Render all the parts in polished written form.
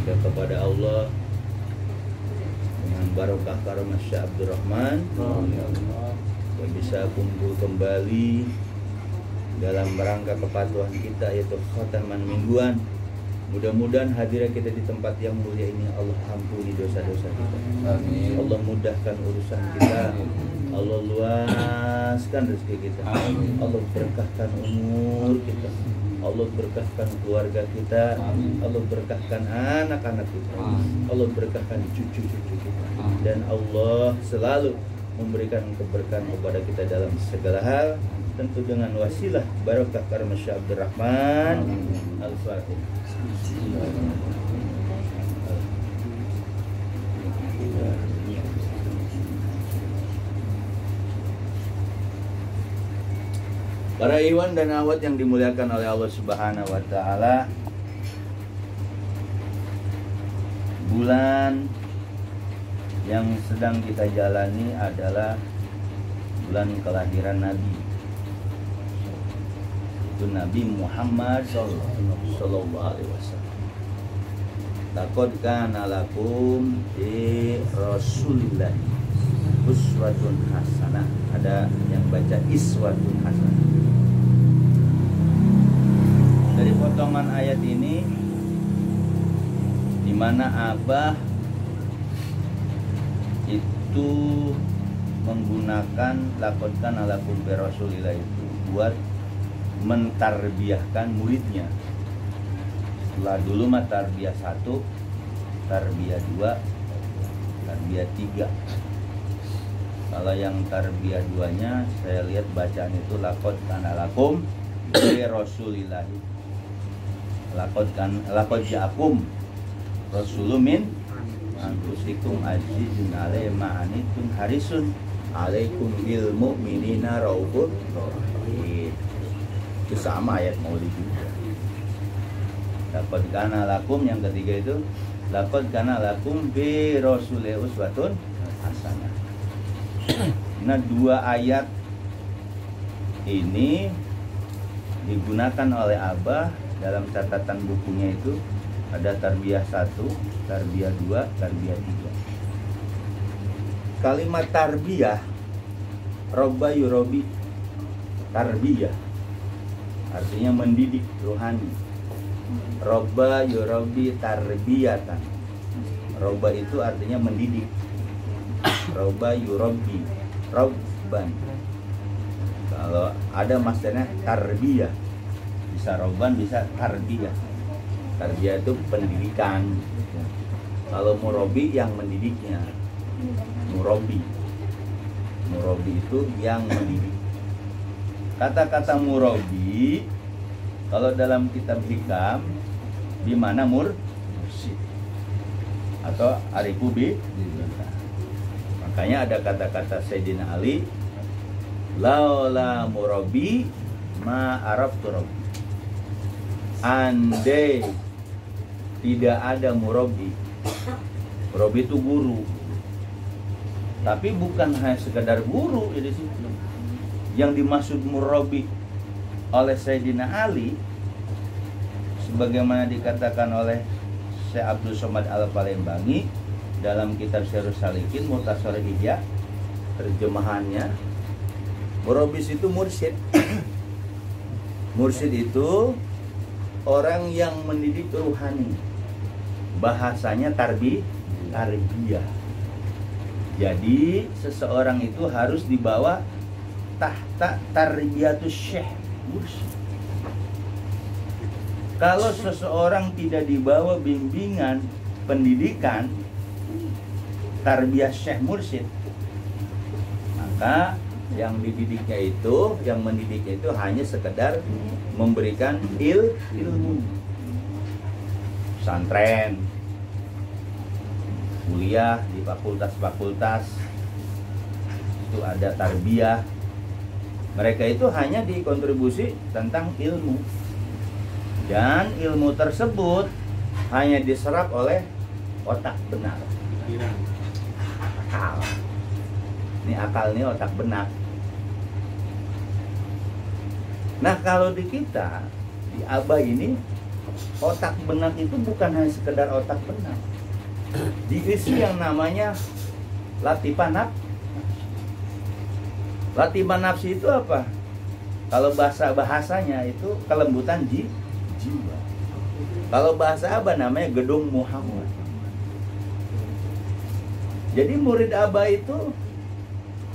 kita kepada Allah dengan barokah karamah Syekh Abdurrahman yang bisa kumpul kembali dalam rangka kepatuhan kita, yaitu khataman mingguan. Mudah-mudahan hadirat kita di tempat yang mulia ini Allah ampuni dosa-dosa kita. Amin. Allah mudahkan urusan kita. Allah luaskan rezeki kita. Allah berkahkan umur kita. Allah berkahkan keluarga kita. Allah berkahkan anak-anak kita. Allah berkahkan cucu-cucu kita. Dan Allah selalu memberikan keberkahan kepada kita dalam segala hal, tentu dengan wasilah barokah karamah Syekh Abdurrahman. Al-Fatihah. Para iwan dan awat yang dimuliakan oleh Allah Subhanahu wa taala, bulan yang sedang kita jalani adalah bulan kelahiran Nabi. Itu Nabi Muhammad sallallahu alaihi wasallam. Laqad kana lakum fi Rasulillah uswatun hasanah. Ada yang baca iswatun hasanah. Dari potongan ayat ini, di mana Abah itu menggunakan laqad kana lakum fi Rasulillah itu buat mentarbiyahkan muridnya. Setelah dulu mah tarbiyah 1, tarbiyah 2, tarbiyah 3. Kalau yang tarbiyah 2-nya saya lihat bacaan itu laqad kana lakum fi Rasulillah. Laqad ja'akum rasulun min anfusikum azizun alaihi ma anittum harisun alaikum bil mu'minina raufur rahim. Itu sama ayat Maulid juga. Laqad kana lakum yang ketiga itu laqad kana lakum bi Rasulillah uswatun hasanah. Nah, 2 ayat ini digunakan oleh Abah dalam catatan bukunya itu. Ada tarbiyah 1, tarbiyah 2, tarbiyah 3. Kalimat tarbiyah, robba yurobi, tarbiyah artinya mendidik rohani. Robba yurobi tarbiyatan. Robba itu artinya mendidik. Robba yurobi, robban. Kalau ada maksudnya tarbiyah, bisa robban, bisa tarbiyah. Tarbiyah itu pendidikan. Kalau murabi yang mendidiknya. Murabi itu yang mendidik. Kata-kata murabi kalau dalam kitab hikam di mana mursyid atau arifubi. Makanya ada kata-kata Sayyidina Ali, laula murabi ma araftu rabbi. Andai tidak ada murabi. Murabi itu guru. Tapi bukan hanya sekedar guru di situ. Yang dimaksud murabi oleh Sayyidina Ali, sebagaimana dikatakan oleh Syekh Abdul Somad Al-Palembangi dalam kitab Syarhus Salikin Mukhtasar Ihya, terjemahannya, murabis itu mursyid. Mursyid itu orang yang mendidik rohani. Bahasanya tarbiyah. Jadi seseorang itu harus dibawa tahta tarbiyatus syekh mursyid. Kalau seseorang tidak dibawa bimbingan pendidikan tarbiyah syekh mursyid, maka yang dididiknya itu, yang mendidiknya itu hanya sekedar memberikan ilmu. Pesantren, kuliah di fakultas-fakultas itu ada tarbiyah. Mereka itu hanya dikontribusi tentang ilmu, dan ilmu tersebut hanya diserap oleh otak benar. Akal. Ini akal, ini otak benar. Nah, kalau di kita, di Abah ini otak benak itu bukan hanya sekedar otak benak, diisi yang namanya latifah nafsi. Latifah nafsi itu apa? Kalau bahasanya itu kelembutan jiwa. Kalau bahasa Abah namanya gedung Muhammad. Jadi murid Abah itu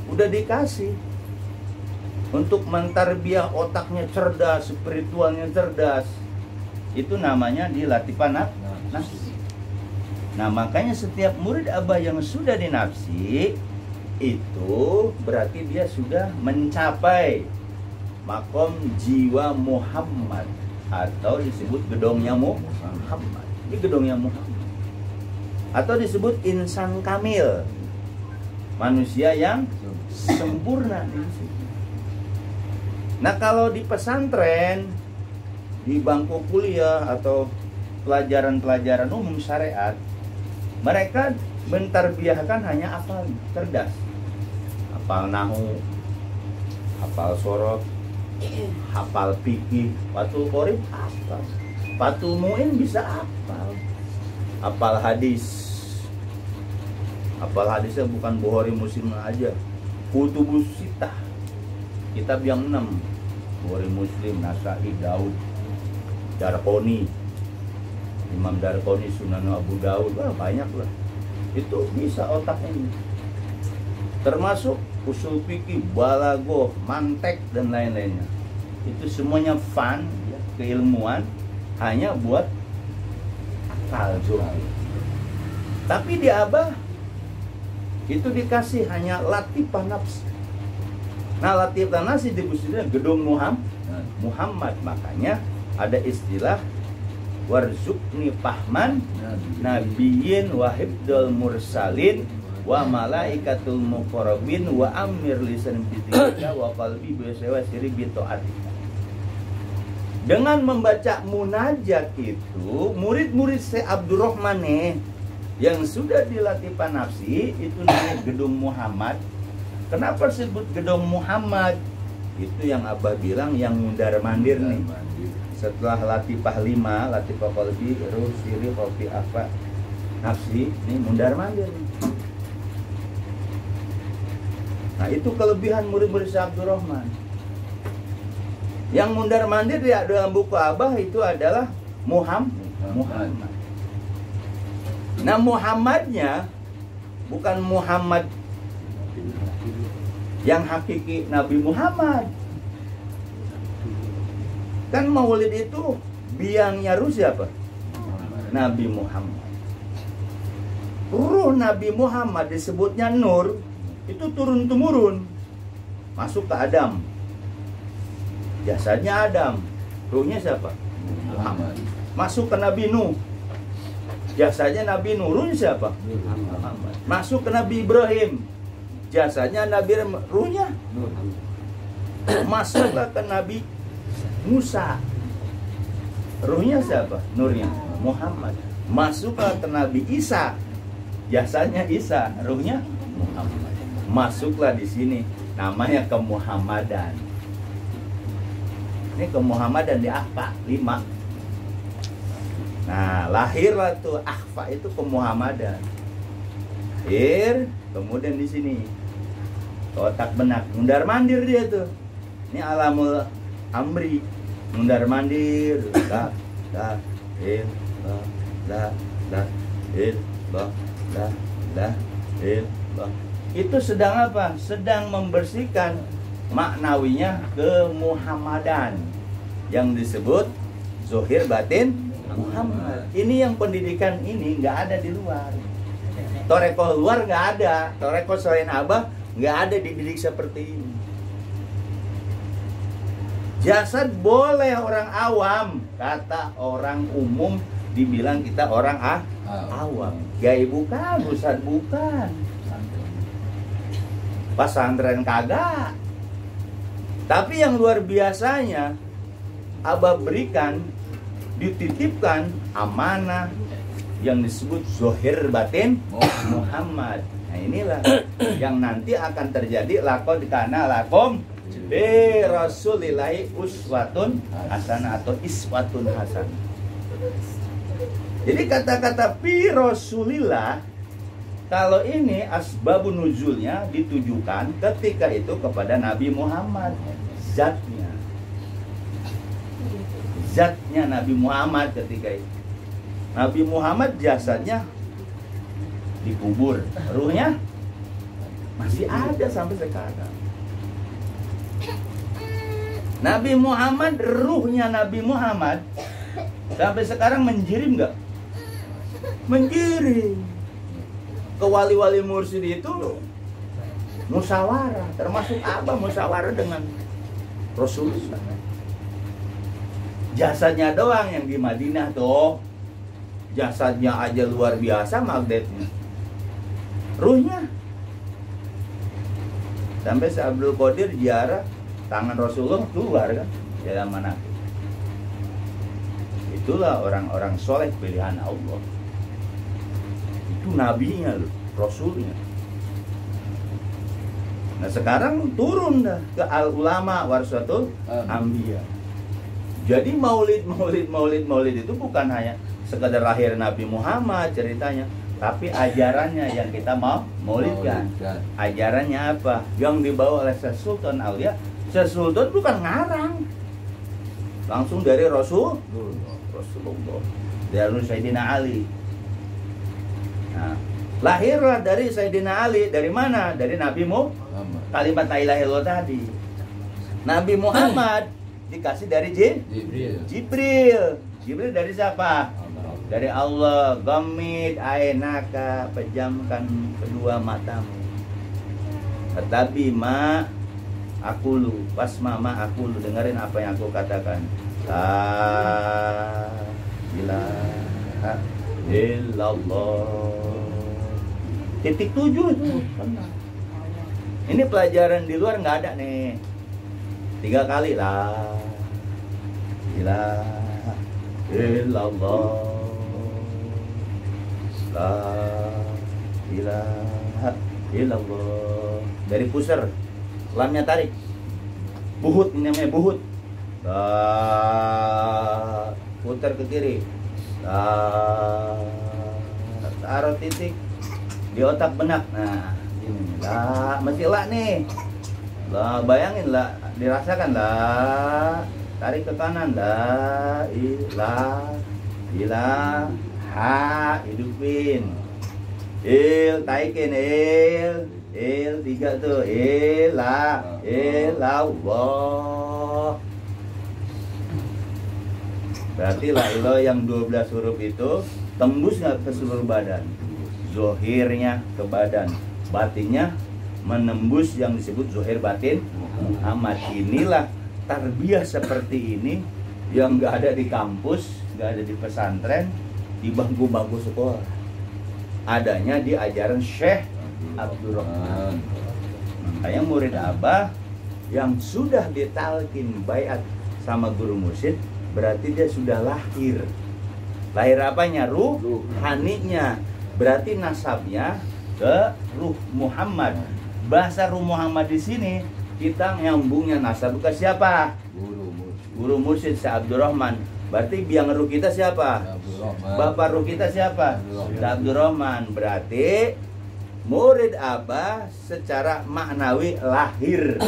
udah dikasih untuk mentarbiah otaknya cerdas, spiritualnya cerdas. Itu namanya di latifah nafsi. Nah, makanya setiap murid Abah yang sudah dinafsi itu berarti dia sudah mencapai makom jiwa Muhammad, atau disebut gedongnya Muhammad. Ini gedongnya Muhammad, atau disebut insan kamil, manusia yang sempurna. Nah, kalau di pesantren, di bangku kuliah atau pelajaran-pelajaran umum syariat, mereka mentarbiahkan hanya hafal cerdas, hafal nahu, hafal sorot, hafal fikih, fatul qorib hafal, fatul muin bisa hafal, hafal hadis. Hafal hadisnya bukan Bukhari Muslim aja, kutubus sitah, kitab yang 6, Bukhari Muslim, Nasa'i, Daud, Darqoni, Imam Darqoni, Sunan Abu Daud, banyak lah. Itu bisa otaknya ini. Termasuk usul fikih, balaghah, mantek dan lain-lainnya. Itu semuanya fun, ya, keilmuan hanya buat akal zahir. Tapi di Abah itu dikasih hanya latifah nafsi. Nah, latifah nafsi disebutnya gedung Muhammad. Makanya ada istilah warzuqni fahman nabiyyin wa hibdul mursalin wa malaikatul muqarrabin wa amir lisan bidzika wa qalbi bisawa siri bi taatika. Dengan membaca munajat itu, murid-murid Syekh Abdurrahman yang sudah dilatih nafsi itu namanya gedung Muhammad. Kenapa disebut gedung Muhammad? Itu yang Abah bilang yang mundar mandir nih. Setelah latifah 5, latifah qalbi, ruh, siri, khofi, afa, nafsi, ini mundar mandir nih. Nah, itu kelebihan murid-murid Syekh Abdurrahman. Yang mundar mandir di dalam buku Abah itu adalah Muhammad. Nah, Muhammadnya bukan Muhammad yang hakiki Nabi Muhammad. Kan maulid itu biangnya ruh siapa? Nabi Muhammad. Ruh Nabi Muhammad disebutnya nur, itu turun-temurun masuk ke Adam. Jasadnya Adam, ruhnya siapa? Muhammad. Masuk ke Nabi Nuh, jasadnya Nabi Nuh, ruhnya siapa? Muhammad. Masuk ke Nabi Ibrahim, jasadnya Nabi, ruhnya Muhammad. Masuklah ke Nabi Musa, ruhnya siapa? Nurnya Muhammad. Masuklah ke Nabi Isa, jasanya Isa, ruhnya Muhammad. Masuklah di sini, namanya kemuhammadan. Ini kemuhammadan di Akhfa 5. Nah, lahirlah tuh Akhfa itu kemuhammadan. Lahir, kemudian di sini otak benak, mundar mandir dia tuh. Ini alamul amri, mundar mandir, itu sedang apa? Sedang membersihkan maknawinya ke Muhammadan yang disebut zahir batin Muhammad. Ini yang pendidikan ini nggak ada di luar. Torekoh luar nggak ada, torekoh selain Abah nggak ada dididik seperti ini. Jasad boleh orang awam, kata orang umum dibilang kita orang awam. Gai bukan, Ustaz bukan. Pesantren kagak. Tapi yang luar biasanya Abah berikan, dititipkan amanah yang disebut zahir batin Muhammad. Nah, inilah yang nanti akan terjadi laqad kana lakum bi rasulillahi uswatun hasanah atau iswatun hasanah. Jadi kata-kata fi Rasulillah, kalau ini asbabun nuzulnya ditujukan ketika itu kepada Nabi Muhammad, zatnya. Zatnya Nabi Muhammad ketika itu. Nabi Muhammad jasadnya dikubur, ruhnya masih ada sampai sekarang. Nabi Muhammad, ruhnya Nabi Muhammad sampai sekarang menjirim nggak? Menjirim. Ke wali-wali mursyid itu musyawarah, termasuk apa musyawarah dengan Rasulullah. Jasadnya doang yang di Madinah tuh, jasadnya aja luar biasa magnetnya. Ruhnya sampai Abdul Qadir ziarah, tangan Rasulullah keluar kan dalam mana. Itulah orang-orang soleh pilihan Allah. Itu nabinya loh, rasulnya. Nah sekarang turun dah ke al ulama warasatul anbiya. Jadi maulid itu bukan hanya sekedar lahir Nabi Muhammad ceritanya, tapi ajarannya yang kita mau maulidkan. Ajarannya apa? Yang dibawa oleh Syekh Sultan Aulia. Syekh Sultan bukan ngarang, langsung dari Rasulullah, dari Sayyidina Ali. Nah, lahirlah dari Sayyidina Ali. Dari mana? Dari Nabi Muhammad. Kalimat la ilaha illallah tadi. Nabi Muhammad dikasih dari Jibril dari siapa? Dari Allah. Ghamid ainaka, pejamkan kedua matamu. Tetapi aku lu, pas mama aku lu, dengerin apa yang aku katakan. La ilaha illallah. Titik 7 itu. Ini pelajaran di luar nggak ada nih. 3 kali lah. Ilaha illallah. La ilaha illallah. Dari pusar, lamnya tarik. Buhut, ini namanya buhut. Putar ke kiri. Taruh titik di otak benak. Nah, ini lah, masih lah nih. Lah, bayangin lah, dirasakan lah. Tarik ke kanan lah. Ha, hidupin. Taikin il 3 tuh. Allah. Berarti la ilah yang 12 huruf itu tembus nggak ke seluruh badan? Zohirnya ke badan, batinnya menembus yang disebut zohir batin Muhammad. Inilah tarbiyah seperti ini yang nggak ada di kampus, nggak ada di pesantren, di bangku-bangku sekolah. Adanya di ajaran Syekh Abdurrahman. Makanya murid Abah yang sudah ditalkin baiat sama guru mursyid, berarti dia sudah lahir. Lahir apanya? Ruhaninya. Berarti nasabnya ke ruh Muhammad. Bahasa ruh Muhammad di sini kita nyambungnya nasab ke siapa? Guru mursyid Syekh Abdurrahman. Berarti biang ruh kita siapa? Bapak ruh kita siapa? Syekh Abdurrahman. Berarti murid Abah secara maknawi lahir.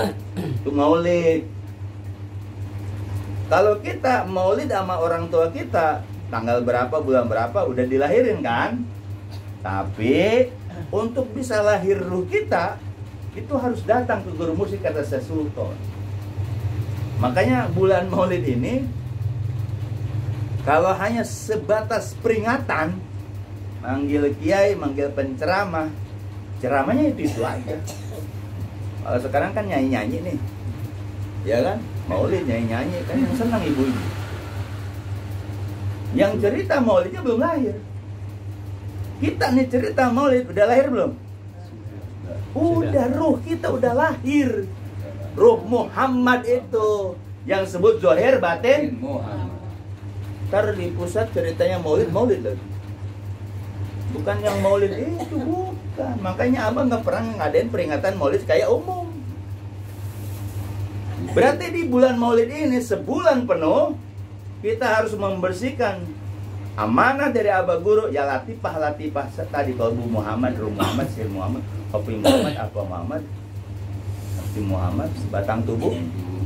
Itu maulid. Kalau kita maulid sama orang tua kita, tanggal berapa, bulan berapa, udah dilahirin kan? Tapi untuk bisa lahir ruh kita, itu harus datang ke guru musik, kata Syekh Sultan. Makanya bulan maulid ini, kalau hanya sebatas peringatan, manggil kiai, manggil penceramah, ceramahnya itu aja. Kalau sekarang kan nyanyi-nyanyi nih, ya kan? Maulid nyanyi-nyanyi kan yang senang ibu-ibu. Yang cerita maulidnya belum lahir. Kita nih cerita maulid udah lahir belum? Udah, ruh kita udah lahir. Ruh Muhammad itu yang sebut zohir batin Muhammad. Ntar di pusat ceritanya maulid lagi. Bukan yang maulid itu, bukan. Makanya abang nggak pernah ngadain peringatan maulid kayak umum. Berarti di bulan maulid ini sebulan penuh kita harus membersihkan amanah dari Abah Guru ya latifah tadi kalau Bu Muhammad, Rum Muhammad, Syekh Muhammad, Kopi Muhammad, apa Muhammad, Abdi Muhammad, sebatang tubuh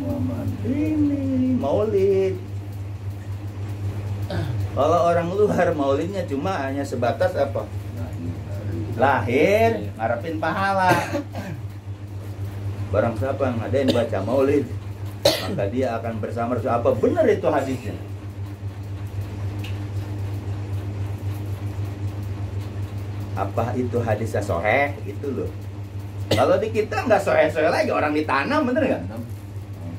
Muhammad. Ini maulid. Kalau orang luar maulidnya cuma hanya sebatas apa? Lahir, ngarepin pahala. Barang siapa yang ngadain baca maulid, maka dia akan bersama Rasul. Apa benar itu hadisnya? Apa itu hadisnya soheh? Itu loh. Kalau di kita nggak soheh-soheh lagi, orang ditanam, bener nggak?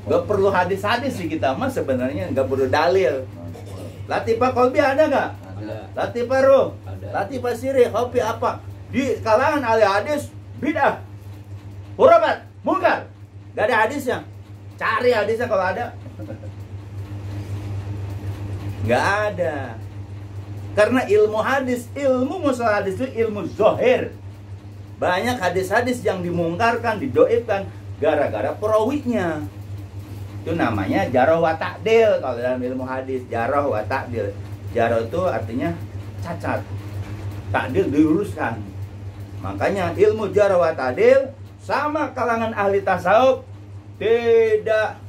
Nggak perlu hadis-hadis sih kita mah sebenarnya, nggak perlu dalil. Latifah kolbi ada nggak? Ada. Latifah ruh, Ada. latifah sirih, kopi apa? Di kalangan ahli hadis bid'ah, huramat, mungkar. Nggak ada hadisnya. Cari hadisnya kalau ada. Nggak ada. Karena ilmu hadis, ilmu mustalah hadis itu ilmu zohir. Banyak hadis-hadis yang dimungkarkan, didoibkan gara-gara perawinya. Itu namanya jarah wa ta'dil kalau dalam ilmu hadis. Jarah wa ta'dil. Jarah itu artinya cacat. Ta'dil diluruskan. Makanya ilmu jarah wa ta'dil sama kalangan ahli tasawuf tidak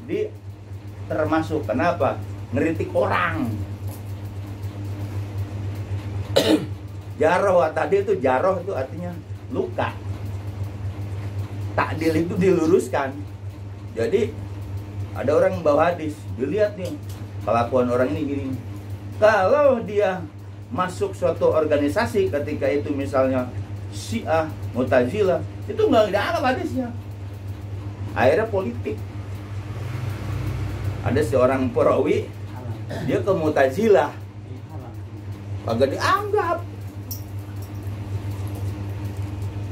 termasuk. Kenapa? Ngeritik orang. Jarah wa ta'dil itu, jarah itu artinya luka. Ta'dil itu diluruskan. Jadi ada orang membawa hadis, dilihat nih kelakuan orang ini gini. Kalau dia masuk suatu organisasi ketika itu misalnya Syiah, Mu'tazilah, itu nggak dianggap hadisnya. Akhirnya politik. Ada seorang perawi, dia ke Mu'tazilah, kagak dianggap.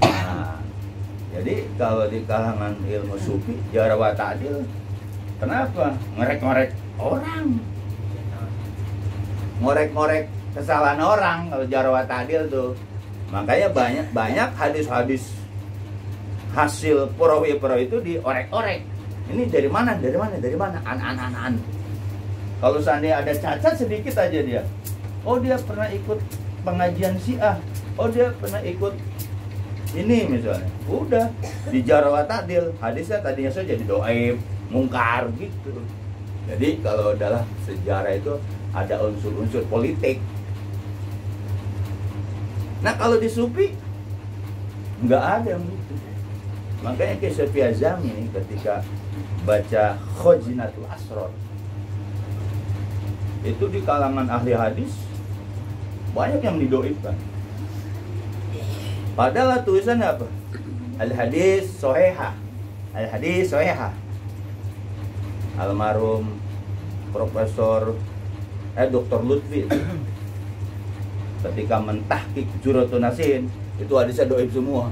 Nah, jadi kalau di kalangan ilmu sufi, jarah wa ta'dil, kenapa? Ngorek-ngorek orang, ngorek-ngorek kesalahan orang kalau jarah wa ta'dil tuh. Makanya banyak hadis-hadis hasil perawi-perawi itu diorek-orek. Ini dari mana? Dari mana? Dari mana? An. Kalau seandainya ada cacat sedikit aja dia. Oh dia pernah ikut pengajian Syiah. Oh dia pernah ikut ini misalnya. Udah di jarah wa ta'dil. Hadisnya tadinya saja jadi doaib, mungkar gitu. Jadi kalau dalam sejarah itu ada unsur-unsur politik. Nah kalau di sufi nggak ada yang gitu. Makanya kayak Syafi'i Azami ketika baca Khazinatul Asrar itu di kalangan ahli hadis banyak yang didoibkan. Padahal tulisannya apa? Al-hadis soheha. Al-hadis soheha. Almarhum Profesor Dr. Lutfi ketika mentahqiq Jurratun Nasin itu hadisnya doib semua.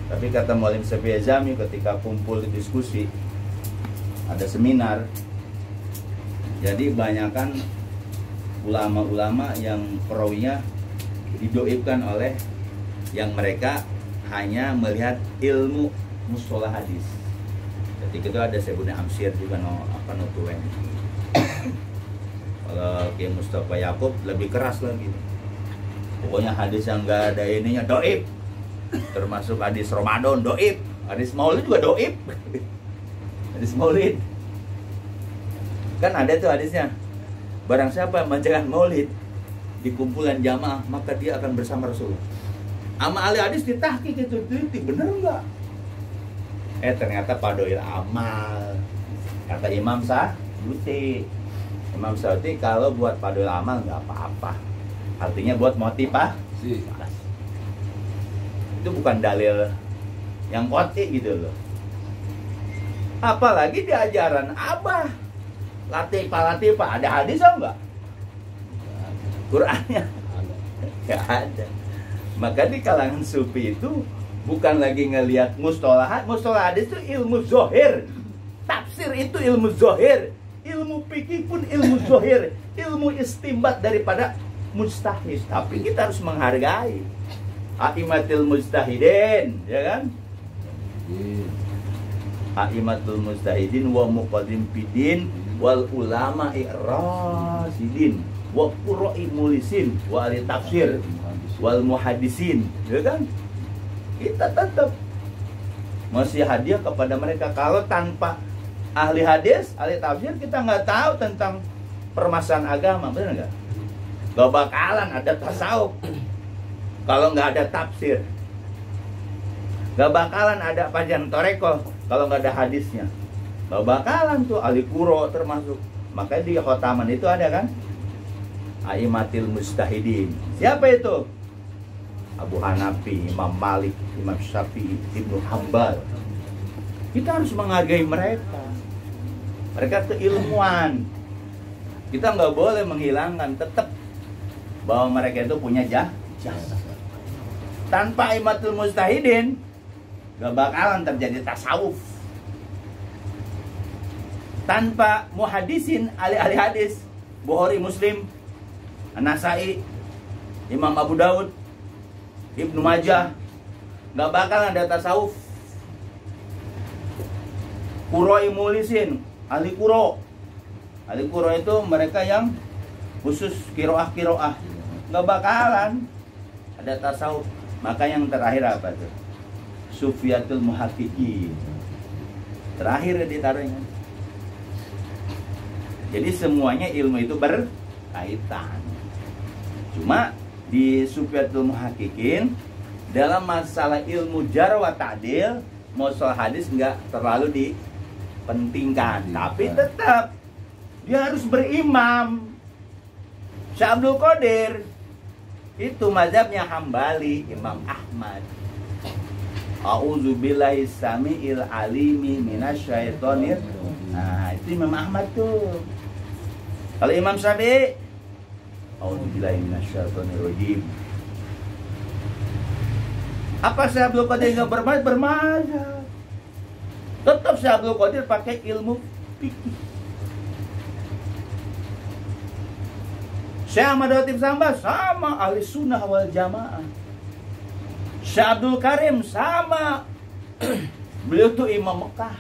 Tapi kata Muallim Syafi'i Azami ketika kumpul diskusi, ada seminar, jadi banyakkan ulama-ulama yang perawinya didoibkan oleh yang mereka hanya melihat ilmu mustalah hadis. Ketika itu ada Sebuna Amsir juga nutuwen. Kalau Kiai Mustafa Yaakob lebih keras lagi. Pokoknya hadis yang nggak ada ininya doib. Termasuk hadis Ramadan doib, hadis Maulid juga doib. Hadis Maulid kan ada tuh hadisnya. Barang siapa menjalankan Maulid di kumpulan jamaah maka dia akan bersama Rasul. Ama ahli hadis ditahqiq itu teliti bener nggak? Ternyata padoil amal. Kata Imam Syafi'i. Imam Syafi'i kalau buat padoil amal nggak apa-apa. Artinya buat motivasi. Itu bukan dalil yang qot'i gitu loh. Apalagi di ajaran Abah Latifah ada hadis enggak? Qurannya nggak ada. Maka di kalangan sufi itu bukan lagi ngelihat mustalahat. Mustalah hadis itu ilmu zohir. Tafsir itu ilmu zohir. Ilmu fikih pun ilmu zohir. Ilmu istimbat daripada mujtahid. Tapi kita harus menghargai Aimatul mujtahidin, ya kan? Aimatul mujtahidin wa muqaddim bidin wal ulama i'rasidin. wa qurra'i mulisin wa ahli tafsir wal muhaddisin, ya kan? Kita tetap masih hadiah kepada mereka. Kalau tanpa ahli hadis, ahli tafsir, kita nggak tahu tentang permasalahan agama, benar nggak? Gak bakalan ada tasawuf kalau nggak ada tafsir. Gak bakalan ada panjang toreko kalau nggak ada hadisnya. Gak bakalan tuh ahli kuro termasuk. Makanya di khotaman itu ada kan Aimatil Mustahidin. Siapa itu? Abu Hanafi, Imam Malik, Imam Syafi'i, Ibnu Hambal. Kita harus menghargai mereka. Mereka keilmuan. Kita nggak boleh menghilangkan, tetap bahwa mereka itu punya jasa. Tanpa Aimatul Mustahidin gak bakalan terjadi tasawuf. Tanpa muhadisin, ahli-ahli hadis, Bukhari, Muslim, An-Nasai, Imam Abu Daud, Ibnu Majah, gak bakalan ada tasawuf. Qurra'i mulisin, ahli kuro. Ahli kuro itu mereka yang khusus kiroah. Gak bakalan ada tasawuf. Maka yang terakhir apa tuh? Sufiyatul muhaqqiqin. Terakhir ditaruhnya. Jadi semuanya ilmu itu berkaitan. Cuma di Sufiyatul muhaqqiqin dalam masalah ilmu jarh wa ta'dil, masalah hadis nggak terlalu dipentingkan, tapi tetap dia harus berimam. Syekh Abdul Qadir itu mazhabnya Hambali, Imam Ahmad. A'udzubillahi samiil alimi minasyaitonir. Nah, itu Imam Ahmad tuh. Kalau Imam Syafi'i, a'udzubillahi minasyaitonir rajim. Apa Syekh Abdul Qadir enggak bermazhab? Tetap Syekh Abdul Qadir pakai ilmu fikih. Syekh Ahmad Latif Sambas sama ahli sunnah wal jamaah. Syekh Abdul Karim sama. Beliau tuh imam Mekah.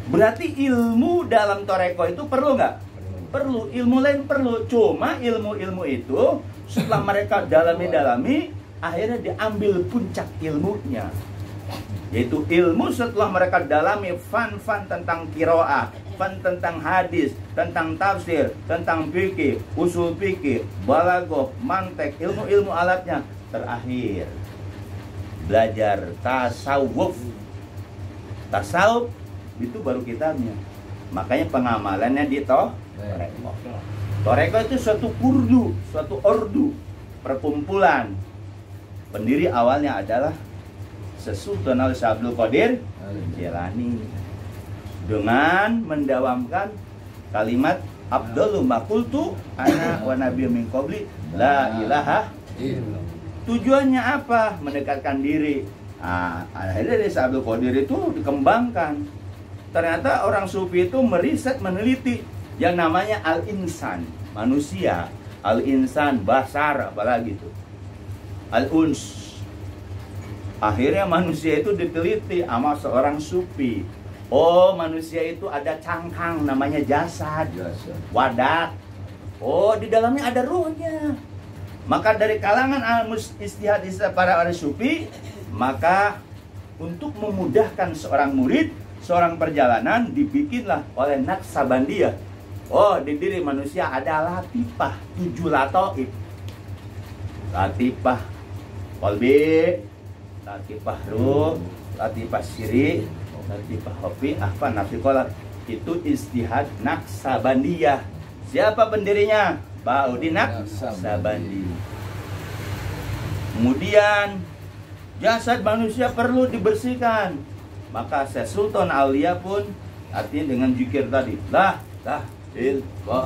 Berarti ilmu dalam toreko itu perlu nggak? Perlu. Ilmu lain perlu. Cuma ilmu-ilmu itu setelah mereka dalami, akhirnya diambil puncak ilmunya. Yaitu ilmu setelah mereka dalami fan-fan tentang qiraah, fan tentang hadis, tentang tafsir, tentang fikih, usul fikih, balaghah, mantek, ilmu-ilmu alatnya. Terakhir belajar tasawuf. Tasawuf itu baru kitabnya. Makanya pengamalannya di toreko. Toreko itu suatu kurdu, suatu ordu, perkumpulan. Pendiri awalnya adalah Sultan Syekh Abdul Qadir Jilani, dengan mendawamkan kalimat Abdullu maqultu ana wa nabiyyu min qabli la ilaha illallah. Tujuannya apa? Mendekatkan diri. Akhirnya dari Syekh Abdul Qadir itu dikembangkan. Ternyata orang sufi itu meriset, meneliti yang namanya al-insan, manusia, al-insan, basar, apalagi itu al-uns. Akhirnya manusia itu diteliti sama seorang sufi. Oh, manusia itu ada cangkang namanya jasad, wadah. Oh, di dalamnya ada ruhnya. Maka dari kalangan istihad para ahli sufi, maka untuk memudahkan seorang murid, seorang perjalanan, dibikinlah oleh Naqsabandiyah. Oh, di diri manusia ada latifah, 7 lataif. Latifah qalbi, latifah ruh, latifah siri, latifah hofi, ahfa, nafsi qolat. Itu istihad Naqsabandiyah. Siapa pendirinya? Baudin Naqsabandi. Kemudian jasad manusia perlu dibersihkan. Maka Syekh Sultan Aulia pun artinya dengan zikir tadi, la illallah,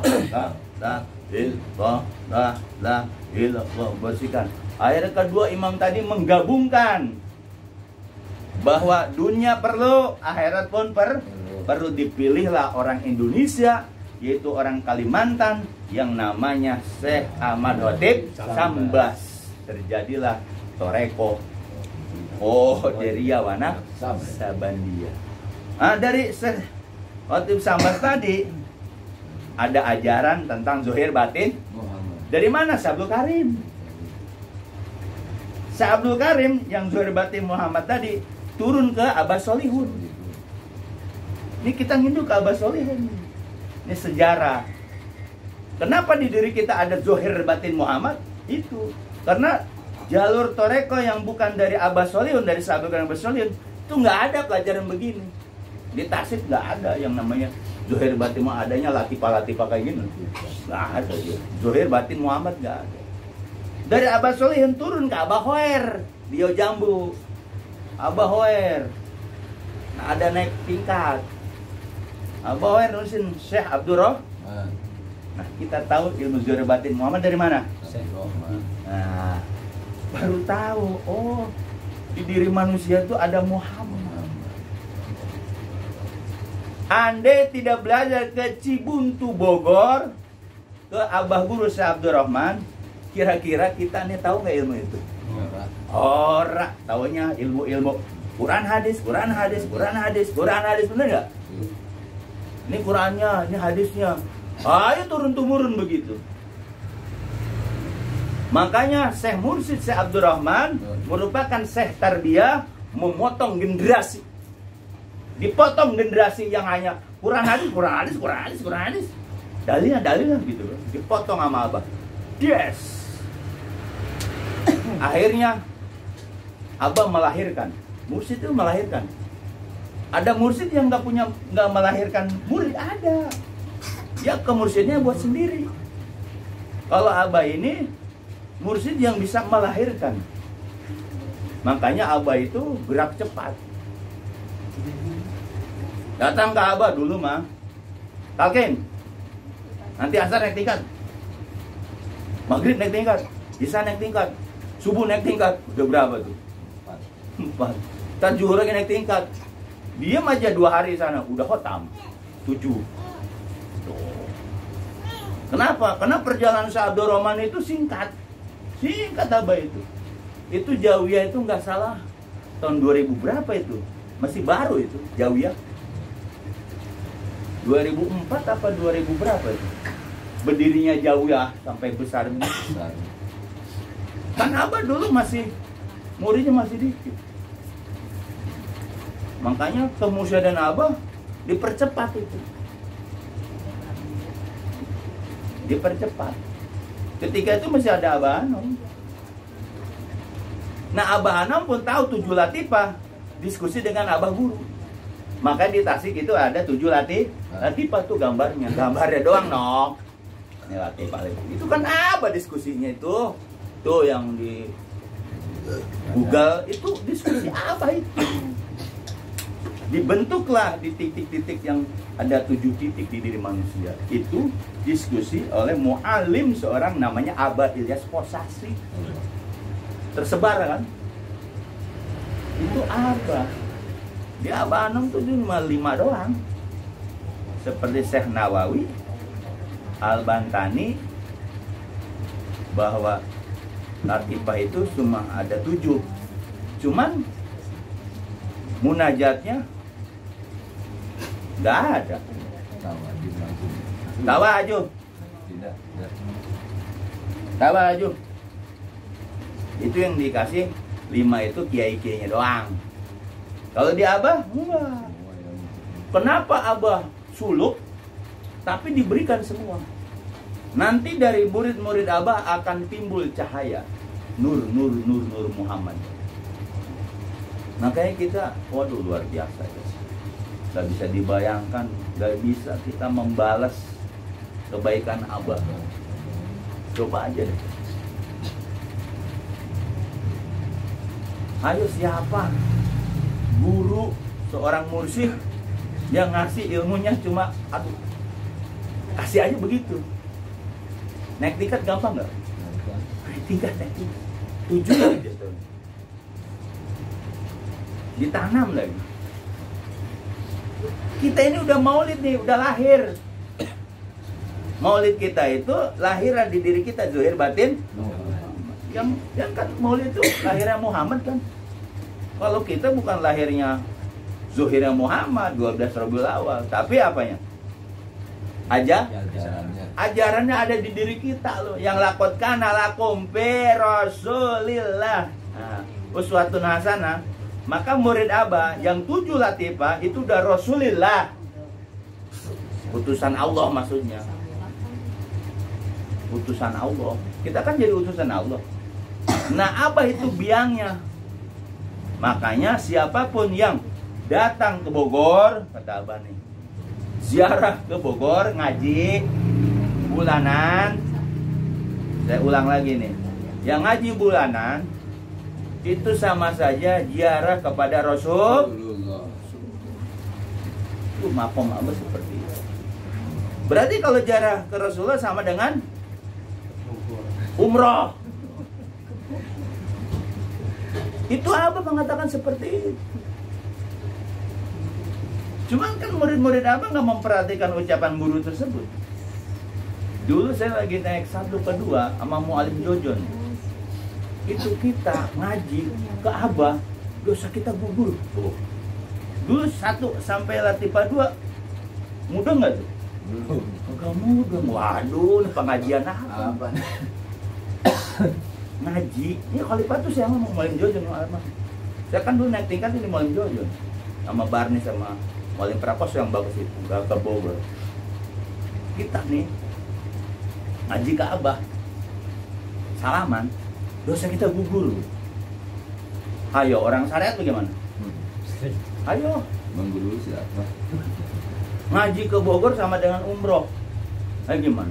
bersihkan. Akhirnya kedua imam tadi menggabungkan bahwa dunia perlu, akhirat pun perlu. Dipilihlah orang Indonesia, yaitu orang Kalimantan, yang namanya Syekh Ahmad Latif Sambas. Terjadilah toreko. Oh, dari Yawana Sabandia. Dari Syekh Latif Sambas tadi, ada ajaran tentang zuhir batin Muhammad. dari mana? Syekh Abdul Karim. Syekh Abdul Karim yang zuhir batin Muhammad tadi turun ke Abah Solihun. Ini kita nginduk ke Abah Solihun. Ini sejarah. Kenapa di diri kita ada zuhir batin Muhammad? Itu karena jalur toreko yang bukan dari Abah Solihun, dari Syekh Abdul Karim Abah Solihun, itu nggak ada pelajaran begini. Di Tasik nggak ada yang namanya zuhir batin Muhammad, adanya latifah kayak gini. Nggak ada. Zuhir batin Muhammad nggak ada. Dari Abah Solihun turun ke Abah Hoer di Jambu. Abah Hoer. Nah, ada naik tingkat. Abah Hoer nulisin Syekh Abdul Rahman. Nah, kita tahu ilmu zuhir batin Muhammad dari mana? Syekh Rahman. Nah, baru tahu, oh, di diri manusia itu ada Muhammad. Andai tidak belajar ke Cibuntu Bogor, ke Abah Guru Syekh Abdul Rahman, kira-kira kita nih tahu nggak ilmu itu? Ora, taunya ilmu-ilmu Quran hadis, Quran hadis, Quran hadis, Quran hadis, bener nggak? Ini Qurannya, ini hadisnya. Ayo turun-temurun begitu. Makanya Syekh Mursyid Syekh Abdul Rahman merupakan Syekh tarbiyah memotong generasi. Dipotong generasi yang hanya Quran hadis, Quran hadis, Quran hadis, Quran hadis. Dalilnya gitu loh. Dipotong sama Abah. Yes. Akhirnya Abah melahirkan. Mursyid itu melahirkan. Ada mursyid yang nggak melahirkan murid, ada. Ya ke mursyidnya buat sendiri. Kalau Abah ini mursyid yang bisa melahirkan. Makanya Abah itu gerak cepat. Datang ke Abah dulu mah, talqin. Nanti asar naik tingkat, maghrib naik tingkat, isya naik tingkat, subuh naik tingkat. Udah berapa tuh? 4. Ntar zuhur lagi naik tingkat. Diam aja 2 hari sana, udah khotam 7. Kenapa? Karena perjalanan Syekh Abdul Rahman itu singkat. Singkat Abah itu. Itu Jawiyah itu nggak salah tahun 2000 berapa itu? Masih baru itu Jawiyah. 2004 apa 2000 berapa itu? Berdirinya Jawiyah sampai besar. Kan Abah dulu masih muridnya masih dikit. Makanya kemusyadaan Abah dipercepat itu. Dipercepat. Ketika itu masih ada Abah Anom. Nah, Abah Anom pun tahu 7 latifah, diskusi dengan Abah Guru. Maka di Tasik itu ada 7 latifah tuh gambarnya. Gambarnya doang nok. Ini latifah itu kan Abah diskusinya itu. Tuh yang di Google itu diskusi Abah itu. Dibentuklah di titik-titik yang ada 7 titik di diri manusia. Itu diskusi oleh mu'alim seorang namanya Abah Ilyas Posasi. Tersebar kan? Itu Abah. Di Abah Anom tuh cuma 5 doang. Seperti Syekh Nawawi, Al-Bantani, bahwa latifah itu cuma ada 7. Cuman munajatnya nggak ada. Tawaju. Itu yang dikasih 5 itu kiai-kiainya doang. Kalau di Abah enggak. Kenapa Abah suluk tapi diberikan semua? Nanti dari murid-murid Abah akan timbul cahaya. Nur Muhammad. Makanya kita, waduh luar biasa ya. Gak bisa dibayangkan, gak bisa kita membalas kebaikan Abah. Coba aja deh. Ayo siapa guru, seorang mursyid yang ngasih ilmunya cuma, aduh, kasih aja begitu. Naik tingkat gampang gak? Naik tingkat. 7 aja tuh. Ditanam lagi. Kita ini udah maulid nih, udah lahir. Maulid kita itu lahiran di diri kita, zuhir batin. Yang kan maulid itu lahirnya Muhammad kan. Kalau kita bukan lahirnya zuhirnya Muhammad 12 Rabiul Awal, tapi apanya? Ajarannya ada di diri kita loh. Yang lakot kana lakum bi Rasulillah. Nah, uswatun hasanah. Maka murid Abah yang 7 latifah itu udah Rasulillah. Utusan Allah maksudnya. Utusan Allah. Kita kan jadi utusan Allah. Nah, Abah itu biangnya. Makanya siapapun yang datang ke Bogor, kata Abah nih, ziarah ke Bogor, ngaji bulanan. Saya ulang lagi nih, yang ngaji bulanan itu sama saja ziarah kepada Rasulullah. Itu maqam Abah seperti itu. Berarti kalau ziarah ke Rasulullah sama dengan umroh. Itu Abah mengatakan seperti itu. Cuman kan murid-murid Abah nggak memperhatikan ucapan guru tersebut. Dulu saya lagi naik 1 ke 2 sama Mu'alim Jojon. Itu kita ngaji ke Abah, dosa kita gugur. Dulu 1 sampai latifah 2 mudah nggak tuh? Enggak mudah. Waduh, pengajian apa? Ngaji. Ini Khalifah tuh saya ngomong Mu'alim Jojon. Saya kan dulu naik tingkat ini Mu'alim Jojon sama Barni sama Mu'alim Prakos yang bagus itu, gak ke Bogor. Kita nih ngaji ke Abah, salaman, dosa kita gugur. Ayo, orang syariat bagaimana? Ayo. Mengguru siapa? Ngaji ke Bogor sama dengan umroh. Ayo gimana?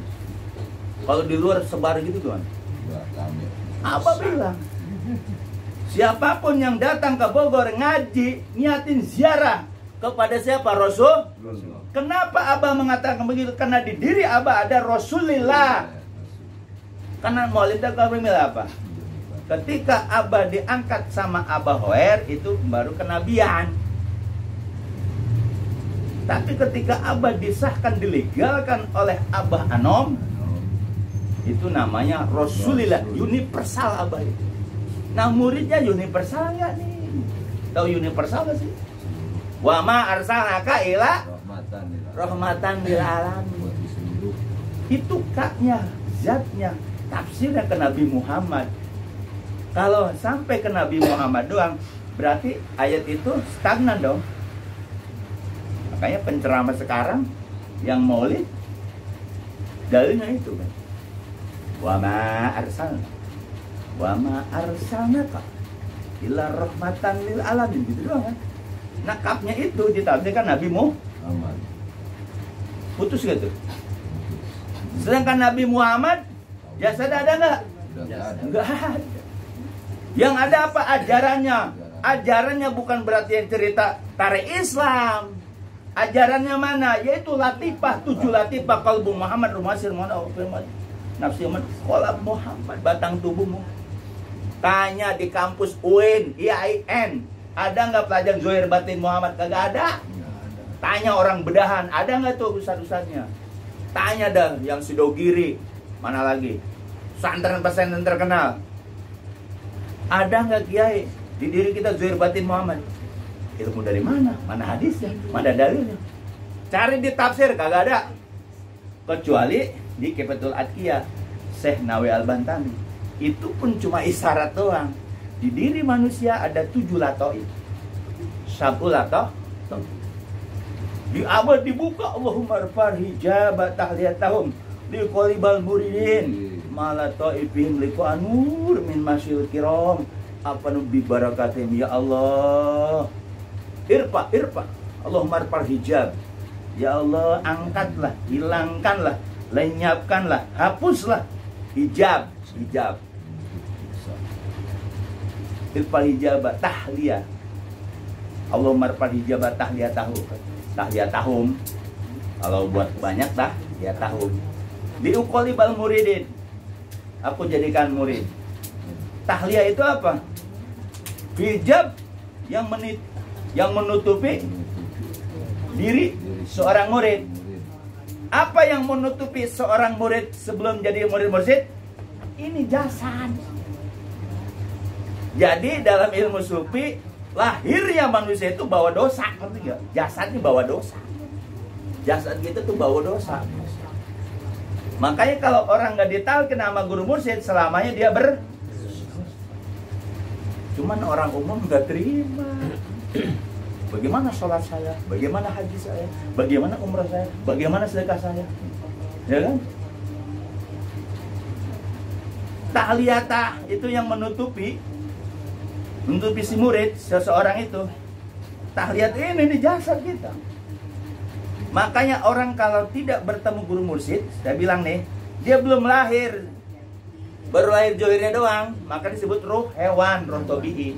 Kalau di luar sebar gitu gimana? Abah bilang, siapapun yang datang ke Bogor ngaji, niatin ziarah kepada siapa? Rasul. Kenapa Abah mengatakan begitu? Karena di diri Abah ada Rasulillah. Karena Maulid Nabi apa? Ketika Abah diangkat sama Abah Hoer, itu baru kenabian. Tapi ketika Abah disahkan, dilegalkan oleh Abah Anom, itu namanya Rasulillah, universal Abah itu. Nah, muridnya universal nggak nih? Tahu universal nggak sih? Wa ma arsalnaka ila rahmatan lil alamin. Itu kaknya, zatnya, tafsirnya ke Nabi Muhammad. Kalau sampai ke Nabi Muhammad doang, berarti ayat itu stagnan dong. Makanya penceramah sekarang yang maulid dalilnya itu kan. Wa ma arsalnaka illa rahmatan lil alamin, gitu doang kan. Nakapnya itu ditafsirkan Nabi Muhammad. Putus gitu. Sedangkan Nabi Muhammad jasad ada nggak? Nggak ada. Yang ada apa? Ajarannya. Ajarannya bukan berarti yang cerita tarikh Islam. Ajarannya mana? Yaitu latifah, 7 latifah. Qalbu Muhammad, Rumasir Muhammad, Nafsi Muhammad, Muhammad, batang tubuhmu. Tanya di kampus UIN, IAIN, ada nggak pelajaran Zohir Batin Muhammad? Kagak ada. Tanya orang bedahan, ada nggak tuh ustad-ustadnya? Tanya dah yang Sidogiri, mana lagi? Pesantren-pesantren terkenal. Ada nggak kiai di diri kita Zohir Batin Muhammad? Ilmu dari mana? Mana hadisnya? Mana dalilnya? Cari di tafsir, kagak ada. Kecuali di Kifatul Atqiyah Syekh Nawawi Al-Bantami. Itu pun cuma isyarat doang. Di diri manusia ada 7 lato'ib. 1 lato'ib. Di abad dibuka, Allahumma rfar hijab tahliyatahum liqalibal muridin malata'ibihim liku anur min masyil kiram apanu bi barakatim. Ya Allah, irfa Allahumma rfar hijab. Ya Allah, angkatlah, hilangkanlah, lenyapkanlah, hapuslah hijab. Irfal hijab tahliyah. Allahumma irfal hijab tahliyatahum. Kalau buat banyak tahliyatahum. Liuqalibal muridin. Aku jadikan murid. Tahliyah itu apa? Hijab yang menutupi diri seorang murid. Apa yang menutupi seorang murid sebelum jadi murid mursyid? Ini jasad. Jadi dalam ilmu sufi, lahirnya manusia itu bawa dosa, ngerti gak? Jasadnya bawa dosa. Jasad kita tuh bawa dosa. Makanya kalau orang nggak ditalkin sama guru mursyid, selamanya dia cuman orang umum nggak terima. Bagaimana sholat saya, bagaimana haji saya, bagaimana umrah saya, bagaimana sedekah saya, ya kan? Tahliyatah itu yang menutupi si murid, seseorang itu. Tahliyat ini di jasad kita. Makanya orang kalau tidak bertemu guru mursyid, saya bilang nih, dia belum lahir, baru lahir johirnya doang, maka disebut roh hewan, roh tobi'i.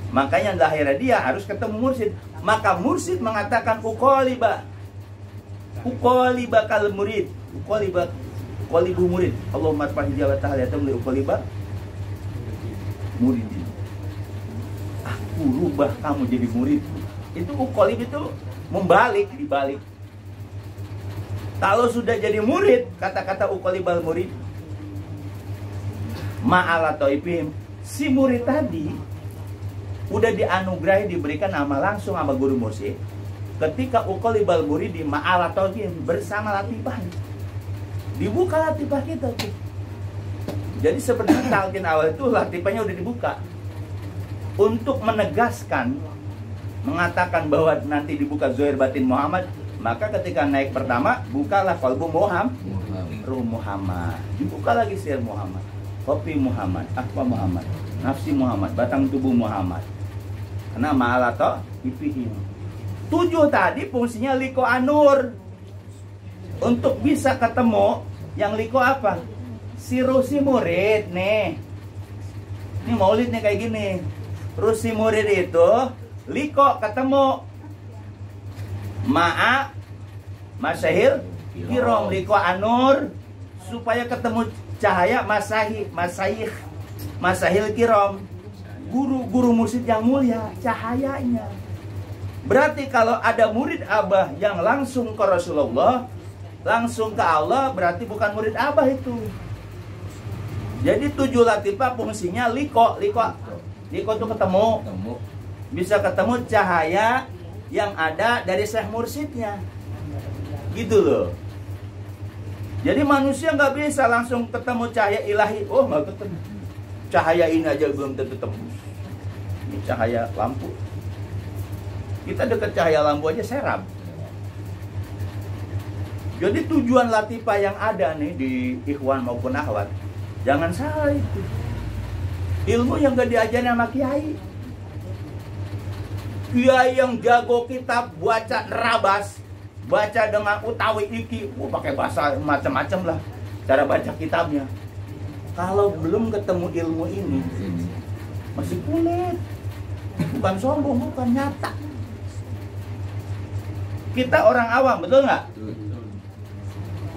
Makanya lahirnya dia harus ketemu mursyid. Maka mursyid mengatakan uqaliba kal murid, uqalibu murid. Allahumma arfah hijab tahliyatum li uqaliba muridin. Aku rubah kamu jadi murid. Itu uqalib itu membalik, dibalik. Kalau sudah jadi murid, kata-kata uqalibal murid ma'ala taibim, si murid tadi udah dianugerahi, diberikan nama langsung sama guru mursyid. Ketika uqalibal murid di ma'ala taibim, bersama latifah, dibuka latifah kita tuh. Jadi sebenarnya talqin awal itu latifahnya udah dibuka untuk menegaskan, mengatakan bahwa nanti dibuka zahir batin Muhammad. Maka ketika naik pertama, bukalah qalbu Muhammad, ruh Muhammad, dibuka lagi sir Muhammad, kopi Muhammad, akwa Muhammad, nafsi Muhammad, batang tubuh Muhammad. Karena ma'alato ipihim. 7 tadi fungsinya liko anur. Untuk bisa ketemu yang liko apa? Si rusi murid nih. Ini maulid nih kayak gini. Rusi murid itu liko ketemu ma'a masyahil kirom, liko anur, supaya ketemu cahaya masahil kirom, guru mursyid yang mulia, cahayanya. Berarti kalau ada murid abah yang langsung ke Rasulullah, langsung ke Allah, berarti bukan murid abah itu. Jadi 7 latifah fungsinya liko itu ketemu, bisa ketemu cahaya yang ada dari syekh mursyidnya, gitu loh. Jadi manusia nggak bisa langsung ketemu cahaya ilahi. Oh, nggak ketemu. Cahaya ini aja belum tentu tembus. Ini cahaya lampu. Kita dekat cahaya lampu aja serap. Jadi tujuan latifah yang ada nih di ikhwan maupun akhwat, jangan salah itu. Ilmu yang gak diajarin sama kiai. Kiai yang jago kitab, baca nerabas, baca dengan utawi iki, pakai bahasa macam-macam lah cara baca kitabnya. Kalau belum ketemu ilmu ini, masih kulit. Bukan sombong, bukan nyata. Kita orang awam, betul nggak?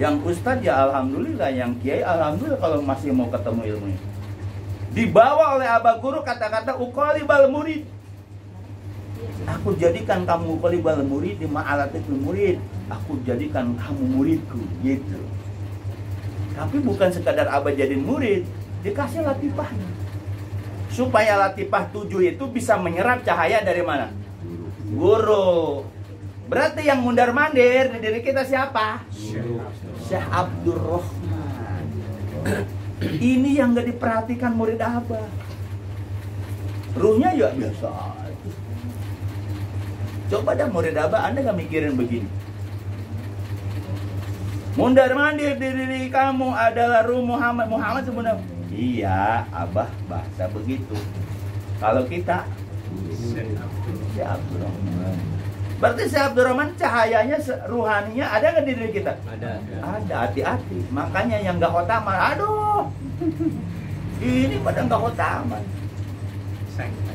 Yang ustadz ya alhamdulillah, yang kiai alhamdulillah kalau masih mau ketemu ilmunya. Dibawa oleh abah guru kata-kata uqalibal murid. Aku jadikan kamu uqalibal murid di ma'alatul murid. Aku jadikan kamu muridku, gitu. Tapi bukan sekadar abah jadi murid, dikasih latifahnya. Supaya latifah 7 itu bisa menyerap cahaya dari mana? Guru. Berarti yang mundar-mandir di diri kita siapa? Syekh Abdurrahman. Ini yang gak diperhatikan murid abah. Ruhnya ya biasa aja. Coba dah murid abah, Anda gak mikirin begini. Mundar-mandir di diri kamu adalah ruh Muhammad. Muhammad sebenarnya. Iya, abah bahasa begitu. Kalau kita Syekh Abdurrahman. Berarti Syekh Abdurrahman cahayanya, ruhaninya ada nggak di diri kita? Ada, hati-hati. Makanya yang nggak khotaman, aduh, ini pada nggak khotaman.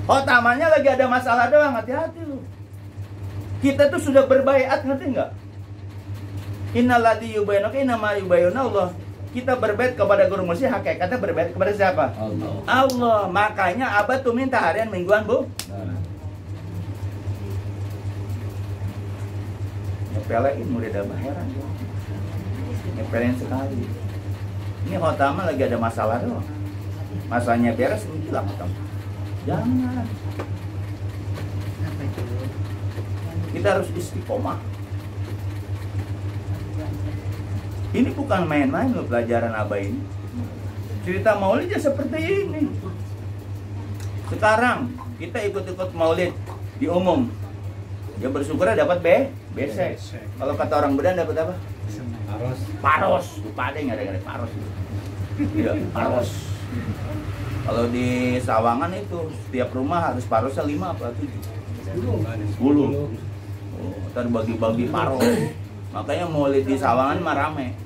Khotamannya lagi ada masalah doang, hati-hati lu. Kita tuh sudah berbaiat, ngerti nggak? Innalladzi yubayyinaka innama yubayyinu Allah. Kita berbait kepada guru mursyid, hakikatnya berbait kepada siapa? Allah. Makanya abah tuh minta harian mingguan, Bu. Nyepelein murid abah, heran ya. Nyepelein sekali. Ini khotamah lagi ada masalah doang. Masalahnya beres, hilang khotamah. Jangan. Kita harus istiqomah. Ini bukan main-main loh pelajaran Abah ini. Cerita maulidnya seperti ini. Sekarang kita ikut-ikut maulid di umum. Dia bersyukurnya dapat BC. Kalau kata orang Bedan dapat apa? Paros. Lupa ada yang ada paros. Iya, paros. Kalau di Sawangan itu setiap rumah harus parosnya 5 apa 7? 10. Oh, ntar bagi-bagi paros. Makanya maulid di Sawangan mah rame.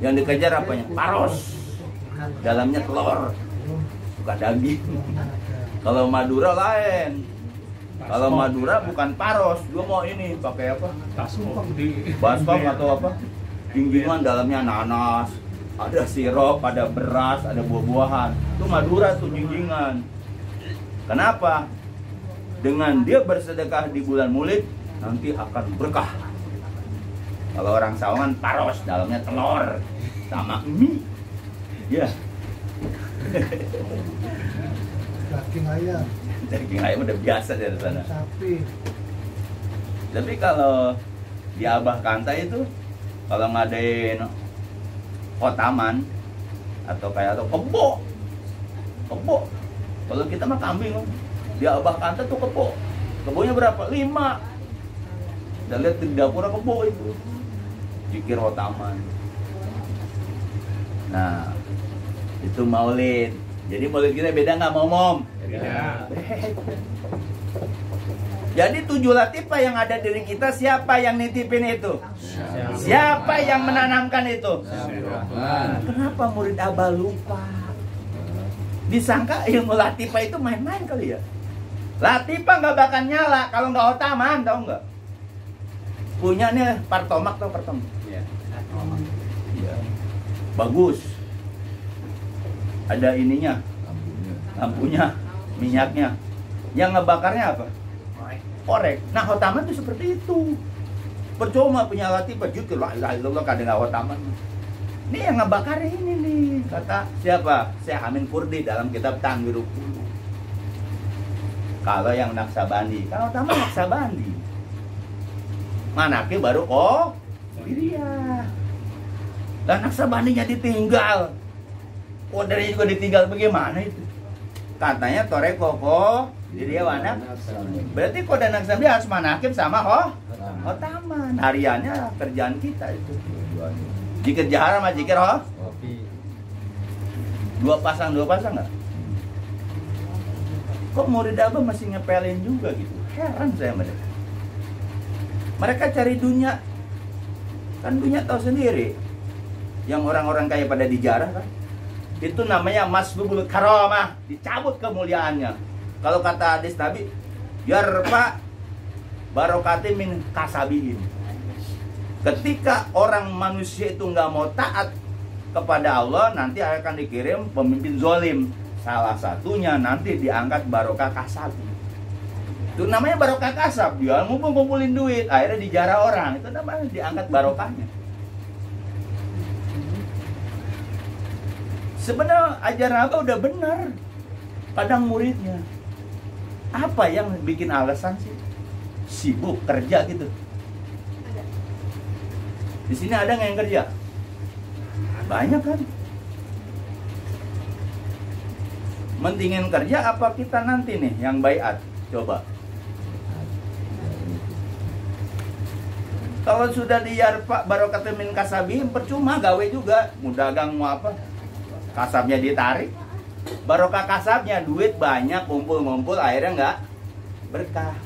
Yang dikejar apanya? Paros. Dalamnya telur. Bukan daging. Kalau Madura lain. Kalau Madura bukan paros, dia mau ini pakai apa? Baskom atau apa? Jinjingan dalamnya nanas, ada sirup, ada beras, ada buah-buahan. Itu Madura tuh jinjingan. Kenapa? Dengan dia bersedekah di bulan Maulid nanti akan berkah. Kalau orang Sawangan paros, dalamnya telur sama mie. Ya. Daging ayam. Daging ayam udah biasa dari sana. Sapi. Tapi kalau di Abah Kanta itu kalau ngadain kotaman atau kayak kebo. Kalau kita mah kambing, di Abah Kanta tuh kebo. Kebonya berapa? 5. Udah lihat di dapur kebo itu. Zikir kotaman. Nah, itu maulid. Jadi maulid kita beda nggak, Mom? Beda. Jadi 7 latifah yang ada diri kita, siapa yang nitipin itu? Siapa yang menanamkan itu? Kenapa murid Abah lupa? Disangka ilmu latifah itu main-main kali ya? Latifah nggak bakal nyala kalau nggak otaman, tau nggak? Punya nih partomak, tau partomak? Iya. Bagus. Ada ininya, lampunya, minyaknya. Yang ngebakarnya apa? Korek. Nah, khotaman itu seperti itu. Percuma punya latifah zikir la ilaha illallah kadang nggak khotaman. Ini yang ngebakarnya ini nih, kata siapa? Syekh Amin Kurdi dalam kitab Tanwirul Qulub. Kalau yang Naksabandi, kalau khotaman Naksabandi. Manake baru dia. Dan Naksabandinya ditinggal. Kodarnya juga ditinggal, bagaimana itu? Katanya Tore Koko jadi wanak. Berarti kode Naksabandi harus manakib sama khotaman. Hariannya kerjaan kita itu. Jikir jahar sama jikir dua pasang nggak? Kok murid Abah masih ngepelin juga gitu? Heran saya mereka. Mereka cari dunia. Kan dunia tahu sendiri. Yang orang-orang kaya pada dijarah kan? Itu namanya masbubul karamah, dicabut kemuliaannya. Kalau kata hadis Nabi, yarfa barokati min kasabihin. Ketika orang manusia itu nggak mau taat kepada Allah, nanti akan dikirim pemimpin zolim. Salah satunya nanti diangkat barokah kasabi. Itu namanya barokah kasab. Dia ngumpulin duit, akhirnya dijarah orang. Itu namanya diangkat barokahnya. Sebenarnya ajaran Abah udah benar. Kadang muridnya apa yang bikin alasan sih? Sibuk kerja gitu. Di sini ada nggak yang kerja? Banyak kan? Mendingin kerja apa kita nanti nih yang baiat? Coba. Kalau sudah diyarfa barokatun min kasabihim, percuma gawe juga. Mau dagang mau apa? Kasabnya ditarik, barokah kasabnya duit banyak ngumpul akhirnya nggak berkah.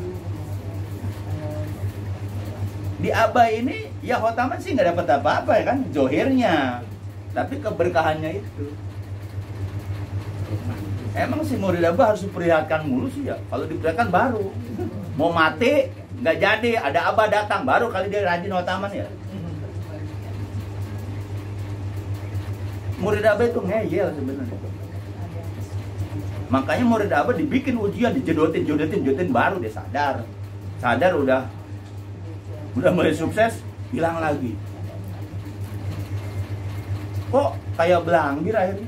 Di Abah ini ya khotaman sih nggak dapat apa-apa ya kan, zohirnya, tapi keberkahannya itu. Emang si murid Abah harus diperlihatkan mulu sih ya. Kalau diperlihatkan baru mau mati nggak jadi, ada Abah datang baru kali dia rajin khotaman ya. Murid Abah itu ngeyel sebenarnya. Makanya murid Abah dibikin ujian, dijodotin baru dia sadar. Sadar udah mulai sukses, hilang lagi. Kok kayak belangir akhirnya?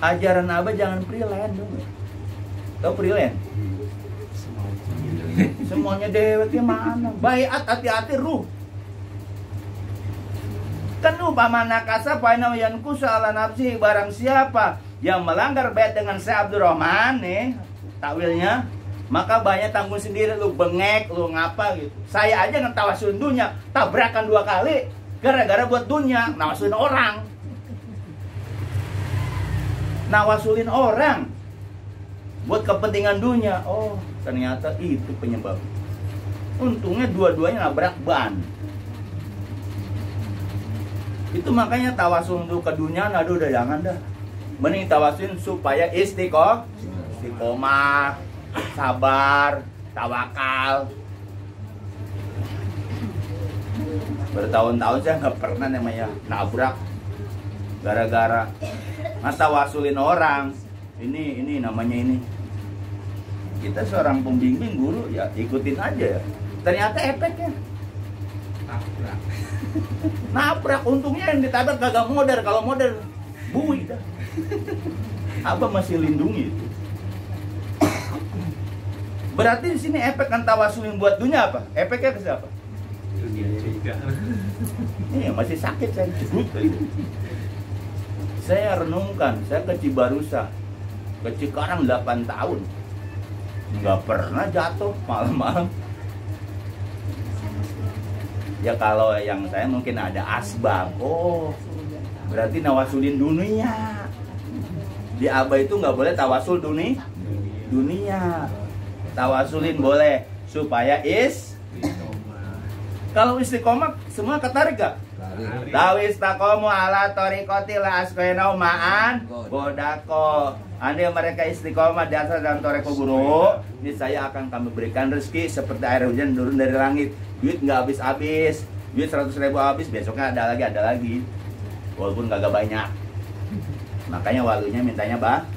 Ajaran Abah jangan freelance dong. Tahu freelance? Semuanya deweknya mana? Baiat hati-hati ruh. Kan upama nakasa paina yankusu ala nafsi, barang siapa yang melanggar bait dengan Syekh Abdurrahman nih takwilnya, maka banyak tanggung sendiri, lu bengek, lu ngapa gitu. Saya aja ngetawasulin dunia, tabrakan 2 kali gara-gara buat dunia, nawasulin orang. Nawasulin orang buat kepentingan dunia. Oh, ternyata itu penyebab. Untungnya dua-duanya nabrak ban. Itu makanya tawasul untuk ke dunia, aduh udah jangan dah. Mending tawasulin supaya istiqomah, sabar, tawakal. Bertahun-tahun saya nggak pernah namanya nabrak gara-gara tawasulin orang. Ini namanya ini. Kita seorang pembimbing guru ya ikutin aja ya. Ternyata efeknya nabrak. Untungnya yang ditabrak kagak modern. Kalau modern bui dah. Abah masih lindungi itu. Berarti di sini efek kan tawasulin buat dunia apa? Efeknya ke siapa? Dunia juga. Ini masih sakit saya cedut tadi. Saya renungkan, saya ke Cibarusa, ke Cikarang 8 tahun, nggak pernah jatuh malam-malam. Ya kalau yang saya mungkin ada asbab. Oh, berarti nawasulin dunia. Di Abah itu nggak boleh tawasul dunia. Tawasulin boleh supaya kalau istiqomah semua ketarik gak? Tawis takomu ala torikoti la askoenau ma'an bodako. Andai mereka istiqomah di atas dalam toreko guru, ini saya akan kami berikan rezeki seperti air hujan turun dari langit. Duit nggak habis-habis, duit 100.000 habis, besoknya ada lagi. Walaupun kagak banyak. Makanya walunya mintanya banyak.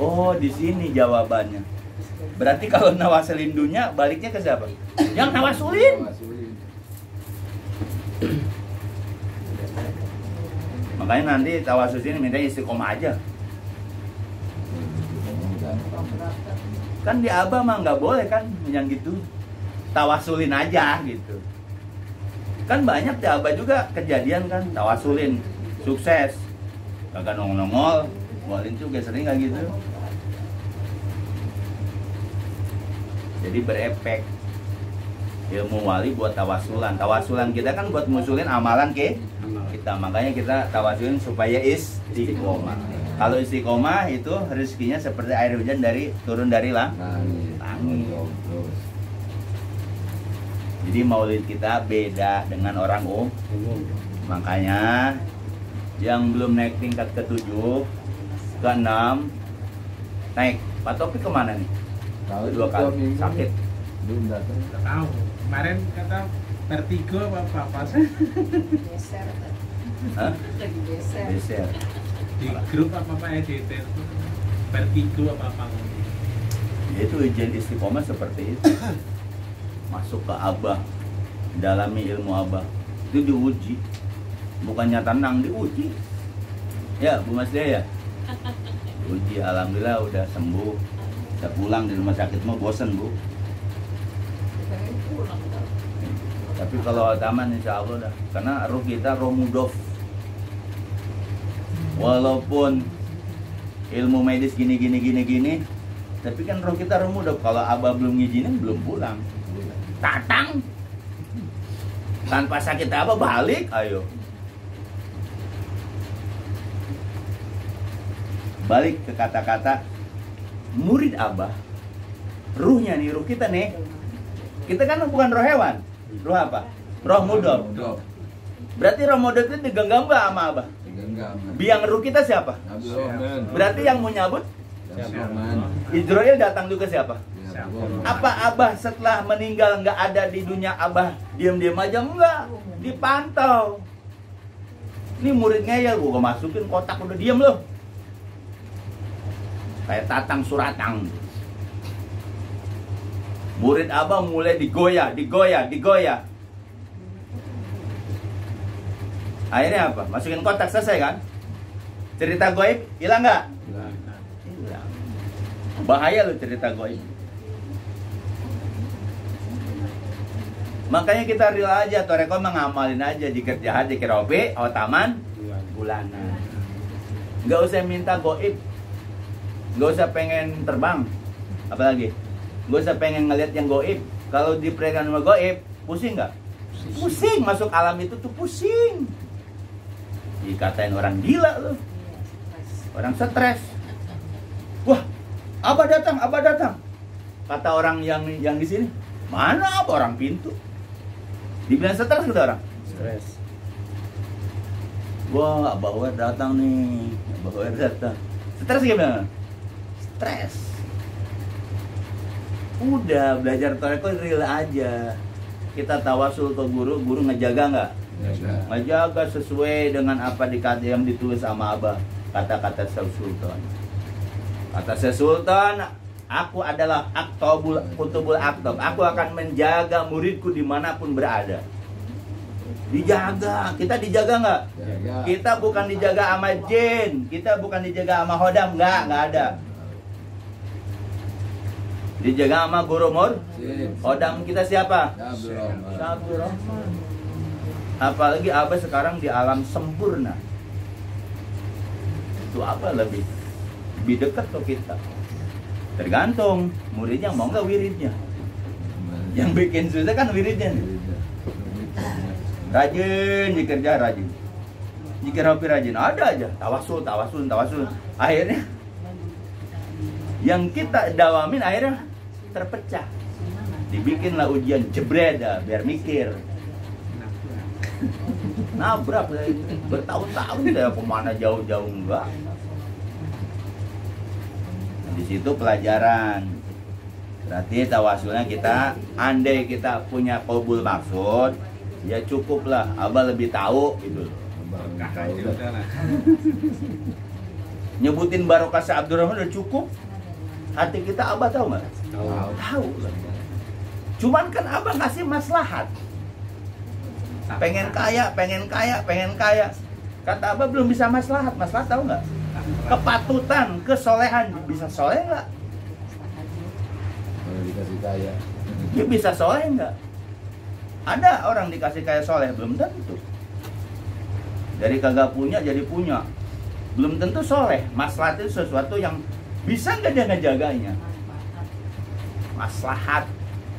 Oh, di sini jawabannya. Berarti kalau nawasulin dunia, baliknya ke siapa? Yang nawasulin. Makanya nanti tawasul ini mintanya istiqomah aja. Kan di Abah mah nggak boleh kan yang gitu. Tawasulin aja gitu. Kan banyak di Abah juga kejadian kan tawasulin sukses. Kagak nongol-nongol, walin juga sering nggak gitu. Jadi berefek. Ilmu wali buat tawasulan. Tawasulan kita kan buat musulin amalan kita. Makanya kita tawasulin supaya istiqomah. Kalau istiqomah itu rezekinya seperti air hujan turun dari langit. Jadi maulid kita beda dengan orang umum. Makanya yang belum naik tingkat ke-7, ke-6 naik. Pak Topik kemana nih? 2 kali sakit. Belum datang. Nggak tahu. Kemarin kata vertigo apa sih? Geser. Hah? Lagi geser. Geser. Di grup apa EDT vertigo apa Itu ujian istiqomah seperti itu. Masuk ke Abah, dalami ilmu Abah. Itu diuji. Bukannya tenang, diuji. Ya, Bu Mas Lia ya? Uji, alhamdulillah udah sembuh. Udah pulang di rumah sakit mah bosen, Bu. Tapi kalau taman insya Allah dah. Karena roh kita roh mudof. Walaupun ilmu medis gini, tapi kan roh kita roh mudof. Kalau Abah belum ngizinin, belum pulang. Tatang. Tanpa sakit apa balik, ayo. Balik ke kata-kata murid Abah. Ruhnya nih, ruh kita nih. Kita kan bukan roh hewan. Roh apa? Roh mudof. Berarti roh mudof itu digenggam gak sama Abah? Biang ruh kita siapa? Berarti yang mau nyabut? Israel datang juga siapa? Apa Abah setelah meninggal nggak ada di dunia Abah diam-diam aja? Enggak, dipantau. Ini muridnya ya gua masukin kotak udah diam loh. Kayak Tatang Suratang. Murid Abah mulai digoyah. Akhirnya apa? Masukin kotak, selesai kan? Cerita goib hilang nggak? Hilang. Bahaya loh cerita goib. Makanya kita real aja, toreko mengamalin aja jika jahat dikira opi, taman bulanan. Nggak usah minta goib, nggak usah pengen terbang, apalagi nggak usah pengen ngeliat yang goib. Kalau diperikan sama goib, pusing nggak? Pusing, masuk alam itu tuh pusing. Dikatain orang gila loh, orang stres. Wah, abah datang. Kata orang yang di sini, mana apa orang pintu? Dibilang stres gitu orang. Stres. Wah, Abah Wer datang nih. Abah Wer datang. Stres gimana? Stres. Udah belajar toreko real aja. Kita tawasul ke guru ngejaga nggak? Ngejaga sesuai dengan apa yang ditulis sama Abah. Kata-kata Syekh Sultan. Kata Syekh Sultan, aku adalah kutubul aktab. Aku akan menjaga muridku dimanapun berada. Dijaga, kita dijaga nggak? Kita bukan dijaga sama jin, kita bukan dijaga sama hodam, nggak ada. Dijaga sama guru hodam kita siapa? Sabur Rahman. Apalagi Abah sekarang di alam sempurna. Itu apa lebih dekat ke kita? Tergantung muridnya mau nggak wiridnya. Yang bikin susah kan wiridnya. Rajin, dikerja rajin. Jika rapi rajin, ada aja tawasul. Akhirnya yang kita dawamin akhirnya terpecah. Dibikinlah ujian jebreda biar mikir. Nabrak bertahun-tahun ya kemana jauh-jauh enggak. Di situ pelajaran. Berarti tawasulnya kita, andai kita punya qabul maksud, ya cukuplah. Abah lebih tahu gitu. Nyebutin barokah Syekh Abdurrahman udah cukup. Hati kita Abah tahu nggak? Tahu. Cuman kan Abah ngasih maslahat. Pengen kaya. Kata Abah belum bisa maslahat. Maslahat tahu nggak? Kepatutan, kesolehan. Bisa soleh nggak? Kalau dikasih kaya. Dia bisa soleh nggak? Ada orang dikasih kaya soleh, belum tentu. Dari kagak punya jadi punya, belum tentu soleh. Maslahat itu sesuatu yang bisa nggak dia ngejaganya. Maslahat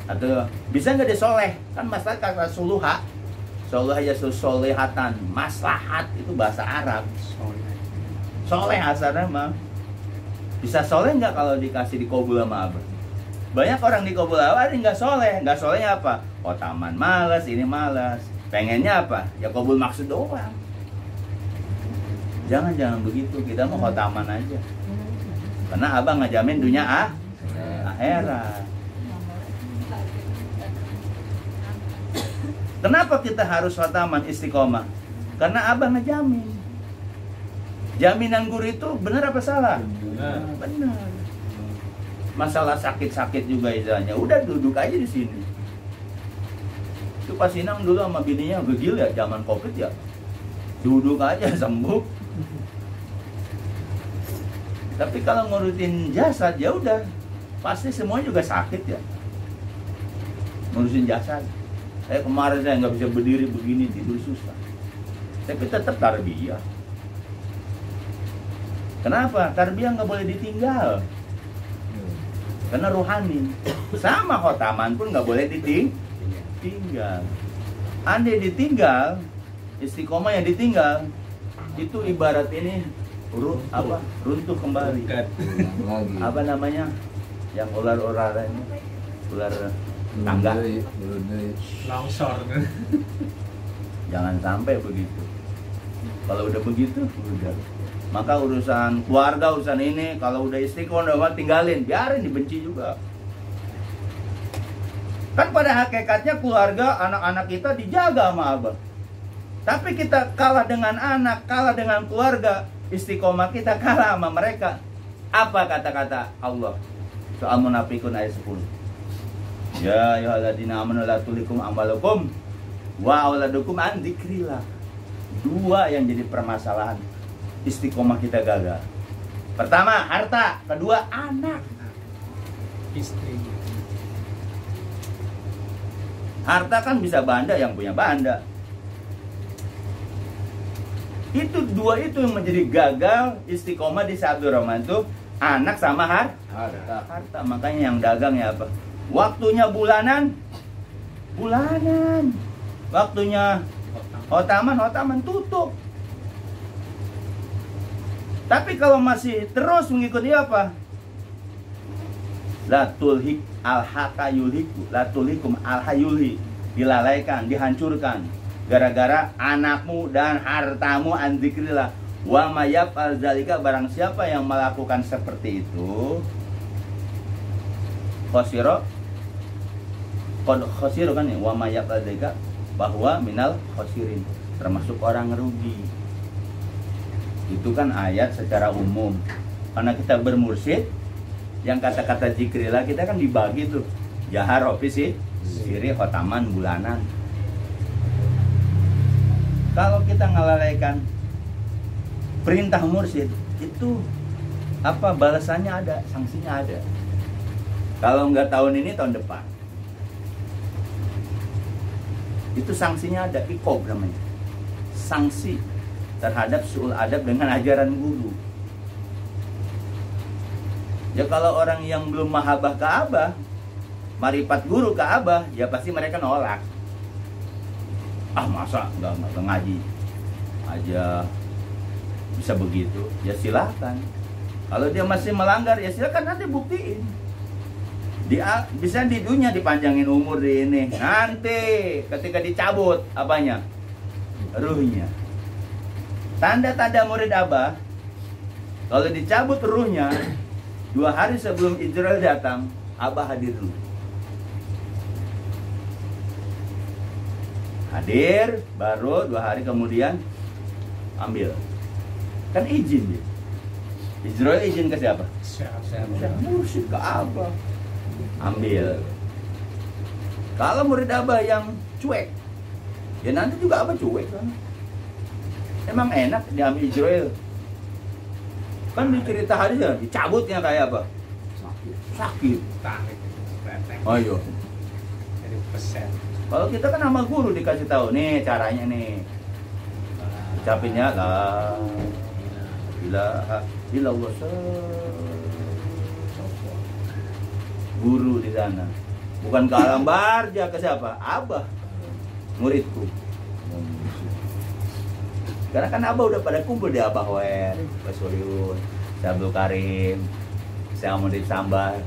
atau bisa nggak dia soleh? Kan maslahat kata suluha, suluha ya solehatan. Maslahat itu bahasa Arab. Soleh asalnya mah. Bisa soleh nggak kalau dikasih dikobul sama Abah? Banyak orang dikobul Abah nggak soleh. Nggak solehnya apa? Oh taman malas, ini malas. Pengennya apa? Ya kabul maksud doang. Jangan begitu. Kita mau khotaman aja. Karena Abah ngejamin dunia akhirat. Kenapa kita harus khotaman istiqomah? Karena Abah ngejamin. Jaminan guru itu benar apa salah? Benar. Masalah sakit-sakit juga istilahnya. Udah duduk aja di sini. Itu pas Inang dulu sama bininya gegil ya, zaman Covid ya. Duduk aja sembuh. Tapi kalau ngurutin jasad ya udah pasti semuanya juga sakit ya. Ngurusin jasad. Kemarin saya nggak bisa berdiri begini, tidur susah. Tapi tetap tarbiyah. Kenapa? Tarbiyah nggak boleh ditinggal. Karena ruhani. Sama khotaman pun nggak boleh ditinggal. Andai ditinggal, istiqomah yang ditinggal itu ibarat ini runtuh kembali. Apa namanya? Yang ular ini, ular tangga. Longsor. Jangan sampai begitu. Kalau udah begitu, udah. Maka urusan keluarga, urusan ini, kalau udah istiqomah tinggalin, biarin, dibenci juga. Kan pada hakikatnya keluarga, anak-anak kita dijaga sama Abah. Tapi kita kalah dengan anak, kalah dengan keluarga, istiqomah kita kalah sama mereka. Apa kata-kata Allah? Soal munafikun ayat 10. Ya ayyuhalladzina amanu la tulikum amwalukum wa auladukum an dzikrillah. Dua yang jadi permasalahan istiqomah kita gagal. Pertama, harta. Kedua, anak. Istri. Harta kan bisa banda yang punya banda. Itu dua itu yang menjadi gagal istiqomah di Syahrul Ramadan itu, anak sama harta. Makanya yang dagang ya apa? Waktunya bulanan. Waktunya hotaman tutup. Tapi kalau masih terus mengikuti apa? La tulhik al-haka yulhiku, la tulhikum al-hayulhi, dilalaikan, dihancurkan gara-gara anakmu dan hartamu an dzikrillah. Wa mayab al-zalika, barang siapa yang melakukan seperti itu, khosiro kan ya, wa mayab al-zalika, bahwa minal khosirin, termasuk orang rugi. Itu kan ayat secara umum. Karena kita bermursyid, yang kata-kata zikrillah kita kan dibagi tuh, jahar, ofisi, siri, khotaman, bulanan. Kalau kita ngelalaikan perintah mursyid, itu apa balasannya ada, sanksinya ada. Kalau nggak tahun ini, tahun depan. Itu sanksinya ada, iqob namanya. Sanksi terhadap su'ul adab dengan ajaran guru. Ya kalau orang yang belum mahabbah ke Abah, marifat guru ke Abah, ya pasti mereka nolak. Ah masa nggak ngaji aja bisa begitu? Ya silahkan. Kalau dia masih melanggar, ya silakan nanti buktiin. Bisa di dunia dipanjangin umur di ini. Nanti ketika dicabut apanya? Ruhnya. Tanda-tanda murid Abah, kalau dicabut ruhnya 2 hari sebelum Ijrail datang, Abah hadir dulu. Hadir, baru 2 hari kemudian ambil. Kan izin dia. Ijrail izin ke siapa? Mursyid ke Abah. Ambil. Kalau murid Abah yang cuek, ya nanti juga Abah cuek kan. Emang enak diambil Ijrail. Kan di cerita hadisnya dicabutnya kayak apa? Sakit. Tarik, betek. Ayo. Jadi pesan. Kalau kita kan sama guru dikasih tahu nih caranya nih. Ucapinnya la ilaha illallah. Guru di sana. Bukan ke alam barja, ke siapa? Abah. Muridku. Karena kan Abah udah pada kumpul di Abah Wer, Pak Suryun, Abdul Karim, saya mau di Sambas.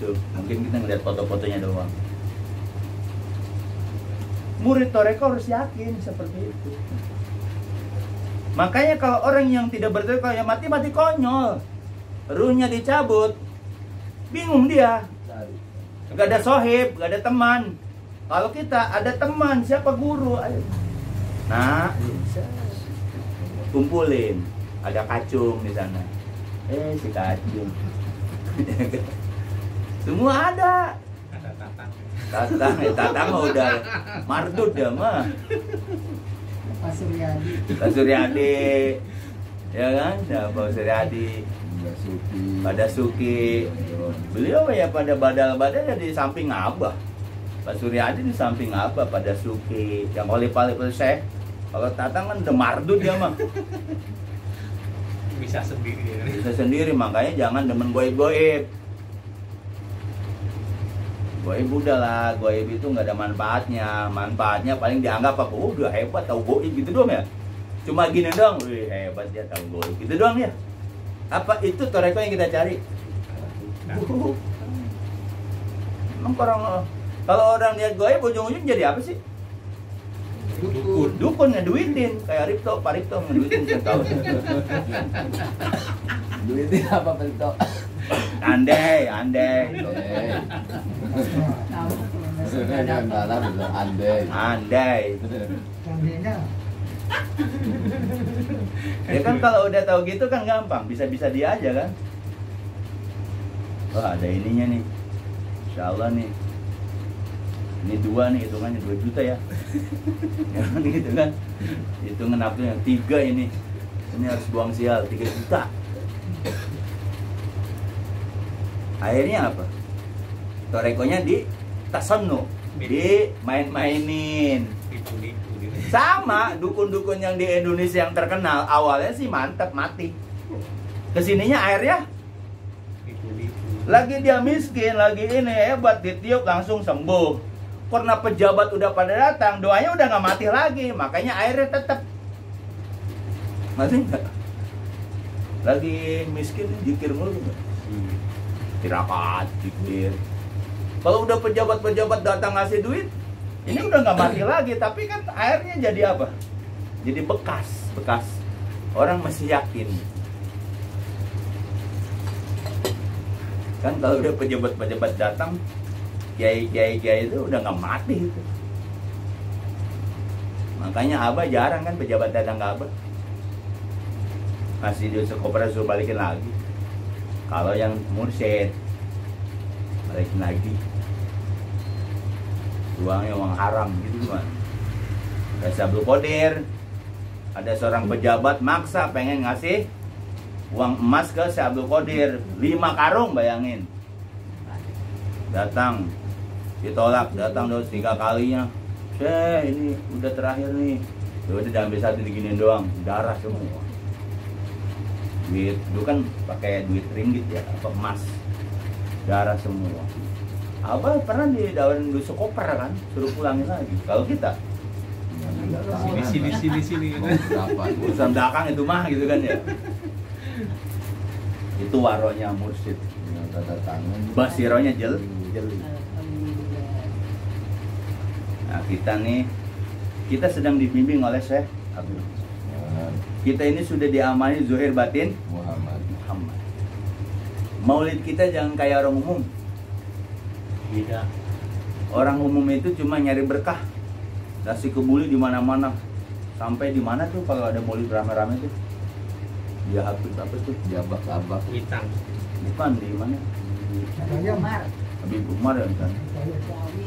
Tuh, mungkin kita ngeliat foto-fotonya doang. Murid Toreko harus yakin seperti itu. Makanya kalau orang yang tidak bertoreko ya mati-mati konyol. Ruhnya dicabut, bingung dia. Gak ada sohib, gak ada teman. Kalau kita ada teman, siapa guru? Ayo. Nah, kumpulin, ada kacung di sana. Si kacung. Semua ada. Ada Tatang mah udah mardut dia mah. Pak Suryadi. Pak Suryadi, ya kan? Pak Suryadi. Pada Suki. Beliau ya pada badal-badal di samping Abah. Pak Suryadi di samping Abah pada Suki. Yang oleh-oleh Syekh. Kalau Tatang kan udah mardut dia mah. bisa sendiri. Bisa sendiri, makanya jangan demen goib-goib. Goib udah lah, goib itu nggak ada manfaatnya. Manfaatnya paling dianggap apa? Oh, udah hebat tahu goib gitu doang ya. Cuma gini doang, wih hebat dia tahu goib gitu doang ya. Apa itu toreko yang kita cari? Emang kalau orang lihat goib ujung-ujung jadi apa sih? Dukun ngeduitin kayak Ripto, Pak Ripto ngeduitin setahun. Duitin apa Pak Ripto? Andai. Andai. Andainya. Ya kan kalau udah tahu gitu kan gampang, bisa-bisa dia aja kan. Wah ada ininya nih, Insya Allah nih. Ini 2 nih, hitungannya 2 juta ya. Ya kan gitu kan. Hitungan apa yang 3 ini. Ini harus buang sial 3 juta. Akhirnya apa? Torekonya di tasannu. di main-mainin. Nipu-nipu gitu. Sama dukun-dukun yang di Indonesia yang terkenal awalnya sih mantep mati. Kesininya airnya Nipu-nipu. lagi dia miskin, lagi ini hebat ditiup langsung sembuh. Karena pejabat udah pada datang, doanya udah nggak mati lagi, makanya airnya tetap. Masih nggak? Lagi miskin zikir mulu nggak? Tirakat, zikir. Kalau udah pejabat-pejabat datang ngasih duit, ini udah nggak mati lagi, tapi kan airnya jadi apa? Jadi bekas. Orang masih yakin. Kan kalau udah pejabat-pejabat datang, kiai itu udah nggak mati itu. Makanya Abah jarang kan pejabat datang ke Abah. Ngasih duit sekoper suruh balikin lagi. Kalau yang mursyid balikin lagi. Uangnya uang haram gitu kan. Kayak Abdul Qadir, ada seorang pejabat maksa pengen ngasih uang emas ke si Abdul Qadir 5 karung, bayangin. Datang, ditolak, datang 3 kalinya. Ini udah terakhir nih. Udah diambil satu diginiin doang, darah semua. Duit, itu kan pakai duit ringgit ya, apa emas, darah semua. Abah pernah didawarin duit sekoper kan, suruh pulangin lagi. Kalau kita Sini. urusan belakang itu mah gitu kan ya. Itu waronya mursyid, tanda tangan basironya jeli. Nah kita sedang dibimbing oleh Syekh Abdul. Kita ini sudah diamani zuhir batin Muhammad. Maulid kita jangan kayak orang umum. Tidak. Orang umum itu cuma nyari berkah, ngasih kebuli di mana-mana. Sampai di mana tuh kalau ada maulid rame-rame tuh? Dia habis apa tuh? Jabak-abak. Mitang. Bukan di mana? Umar. Habib Umar ya kan? Jawi.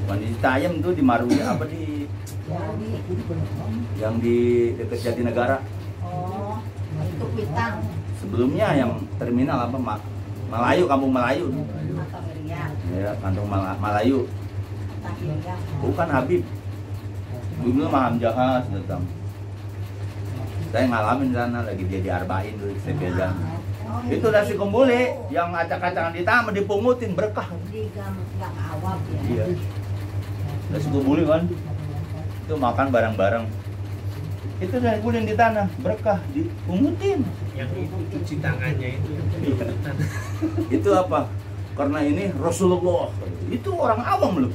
Bukan di Citayam tuh, di Marunda apa di Jawi. yang di dekat Jatinegara. Oh, itu Kuitang. Sebelumnya yang terminal apa? Melayu, Kampung Melayu. Mata Meriam. Ya, Kampung Melayu. Mata Meriam. Bukan Habib. Dulu Maham Jahas datang. Saya ngalamin sana lagi dia diarbain dulu sepedan. Oh, Itu nasi kumbuli yang acak-acakan ditambah dipungutin berkah. Di gang awam ya. Iya. Nasi kumbuli kan. Itu makan bareng-bareng. Itu nasi kumbuli yang ditanam berkah dipungutin. Yang itu cuci tangannya itu. Itu apa? Karena ini Rasulullah. Itu orang awam loh.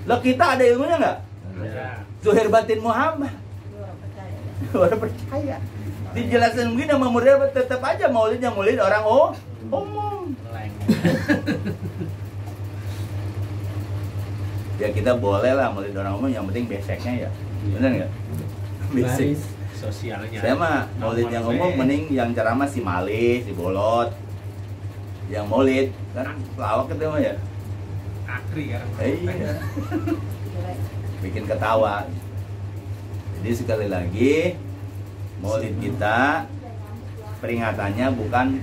Lah kita ada ilmunya nggak? Ya. Zuhir batin Muhammad. Lu orang percaya ya? Orang percaya. Dijelasin begini sama murid tetap aja maulidnya maulid orang umum. Leng. Ya kita boleh lah maulid orang umum, yang penting beseknya ya. Benar nggak? Basic. Sosialnya. Saya mah maulid yang umum mending yang ceramah si Mali, si Bolot. Yang maulid kan pelawak itu mah ya. Akri kan. Iya. Bikin ketawa. Jadi sekali lagi maulid kita peringatannya bukan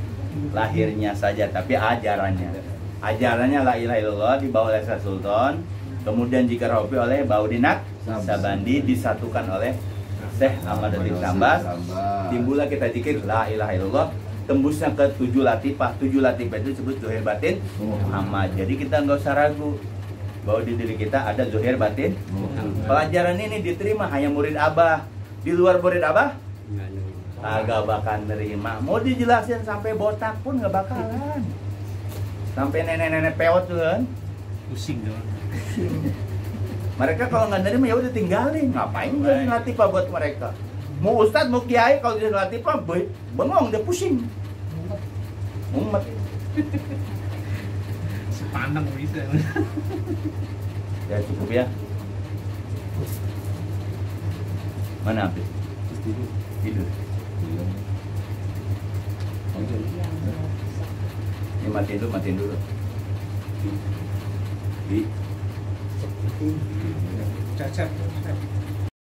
lahirnya saja tapi ajarannya. Ajarannya la ilaha illallah dibawa oleh Syekh Sultan, kemudian jika rapi oleh Baudinak Sabandi, disatukan oleh Syekh Ahmad Latif Sambas. Timbullah kita zikir la ilaha illallah, tembusnya ke 7 latifah. 7 latifah itu disebut zuhir batin Muhammad. Jadi kita nggak usah ragu bahwa di diri kita ada zuhir batin. Pelajaran ini diterima hanya murid Abah. Di luar murid Abah kagak bakal nerima. Mau dijelasin sampai botak pun nggak bakalan. Sampai nenek-nenek peot tuh kan. Pusing dong. Mereka kalau nggak nerima ya udah tinggalin. Ngapain jadi latifah buat mereka? Mau ustadz mau kiai kalau jadi latifah bengong dia pusing. Umat. Sepandang bisa. Ya cukup ya. Mana Habib? Tidur. Ini matiin dulu. Di. Cacat.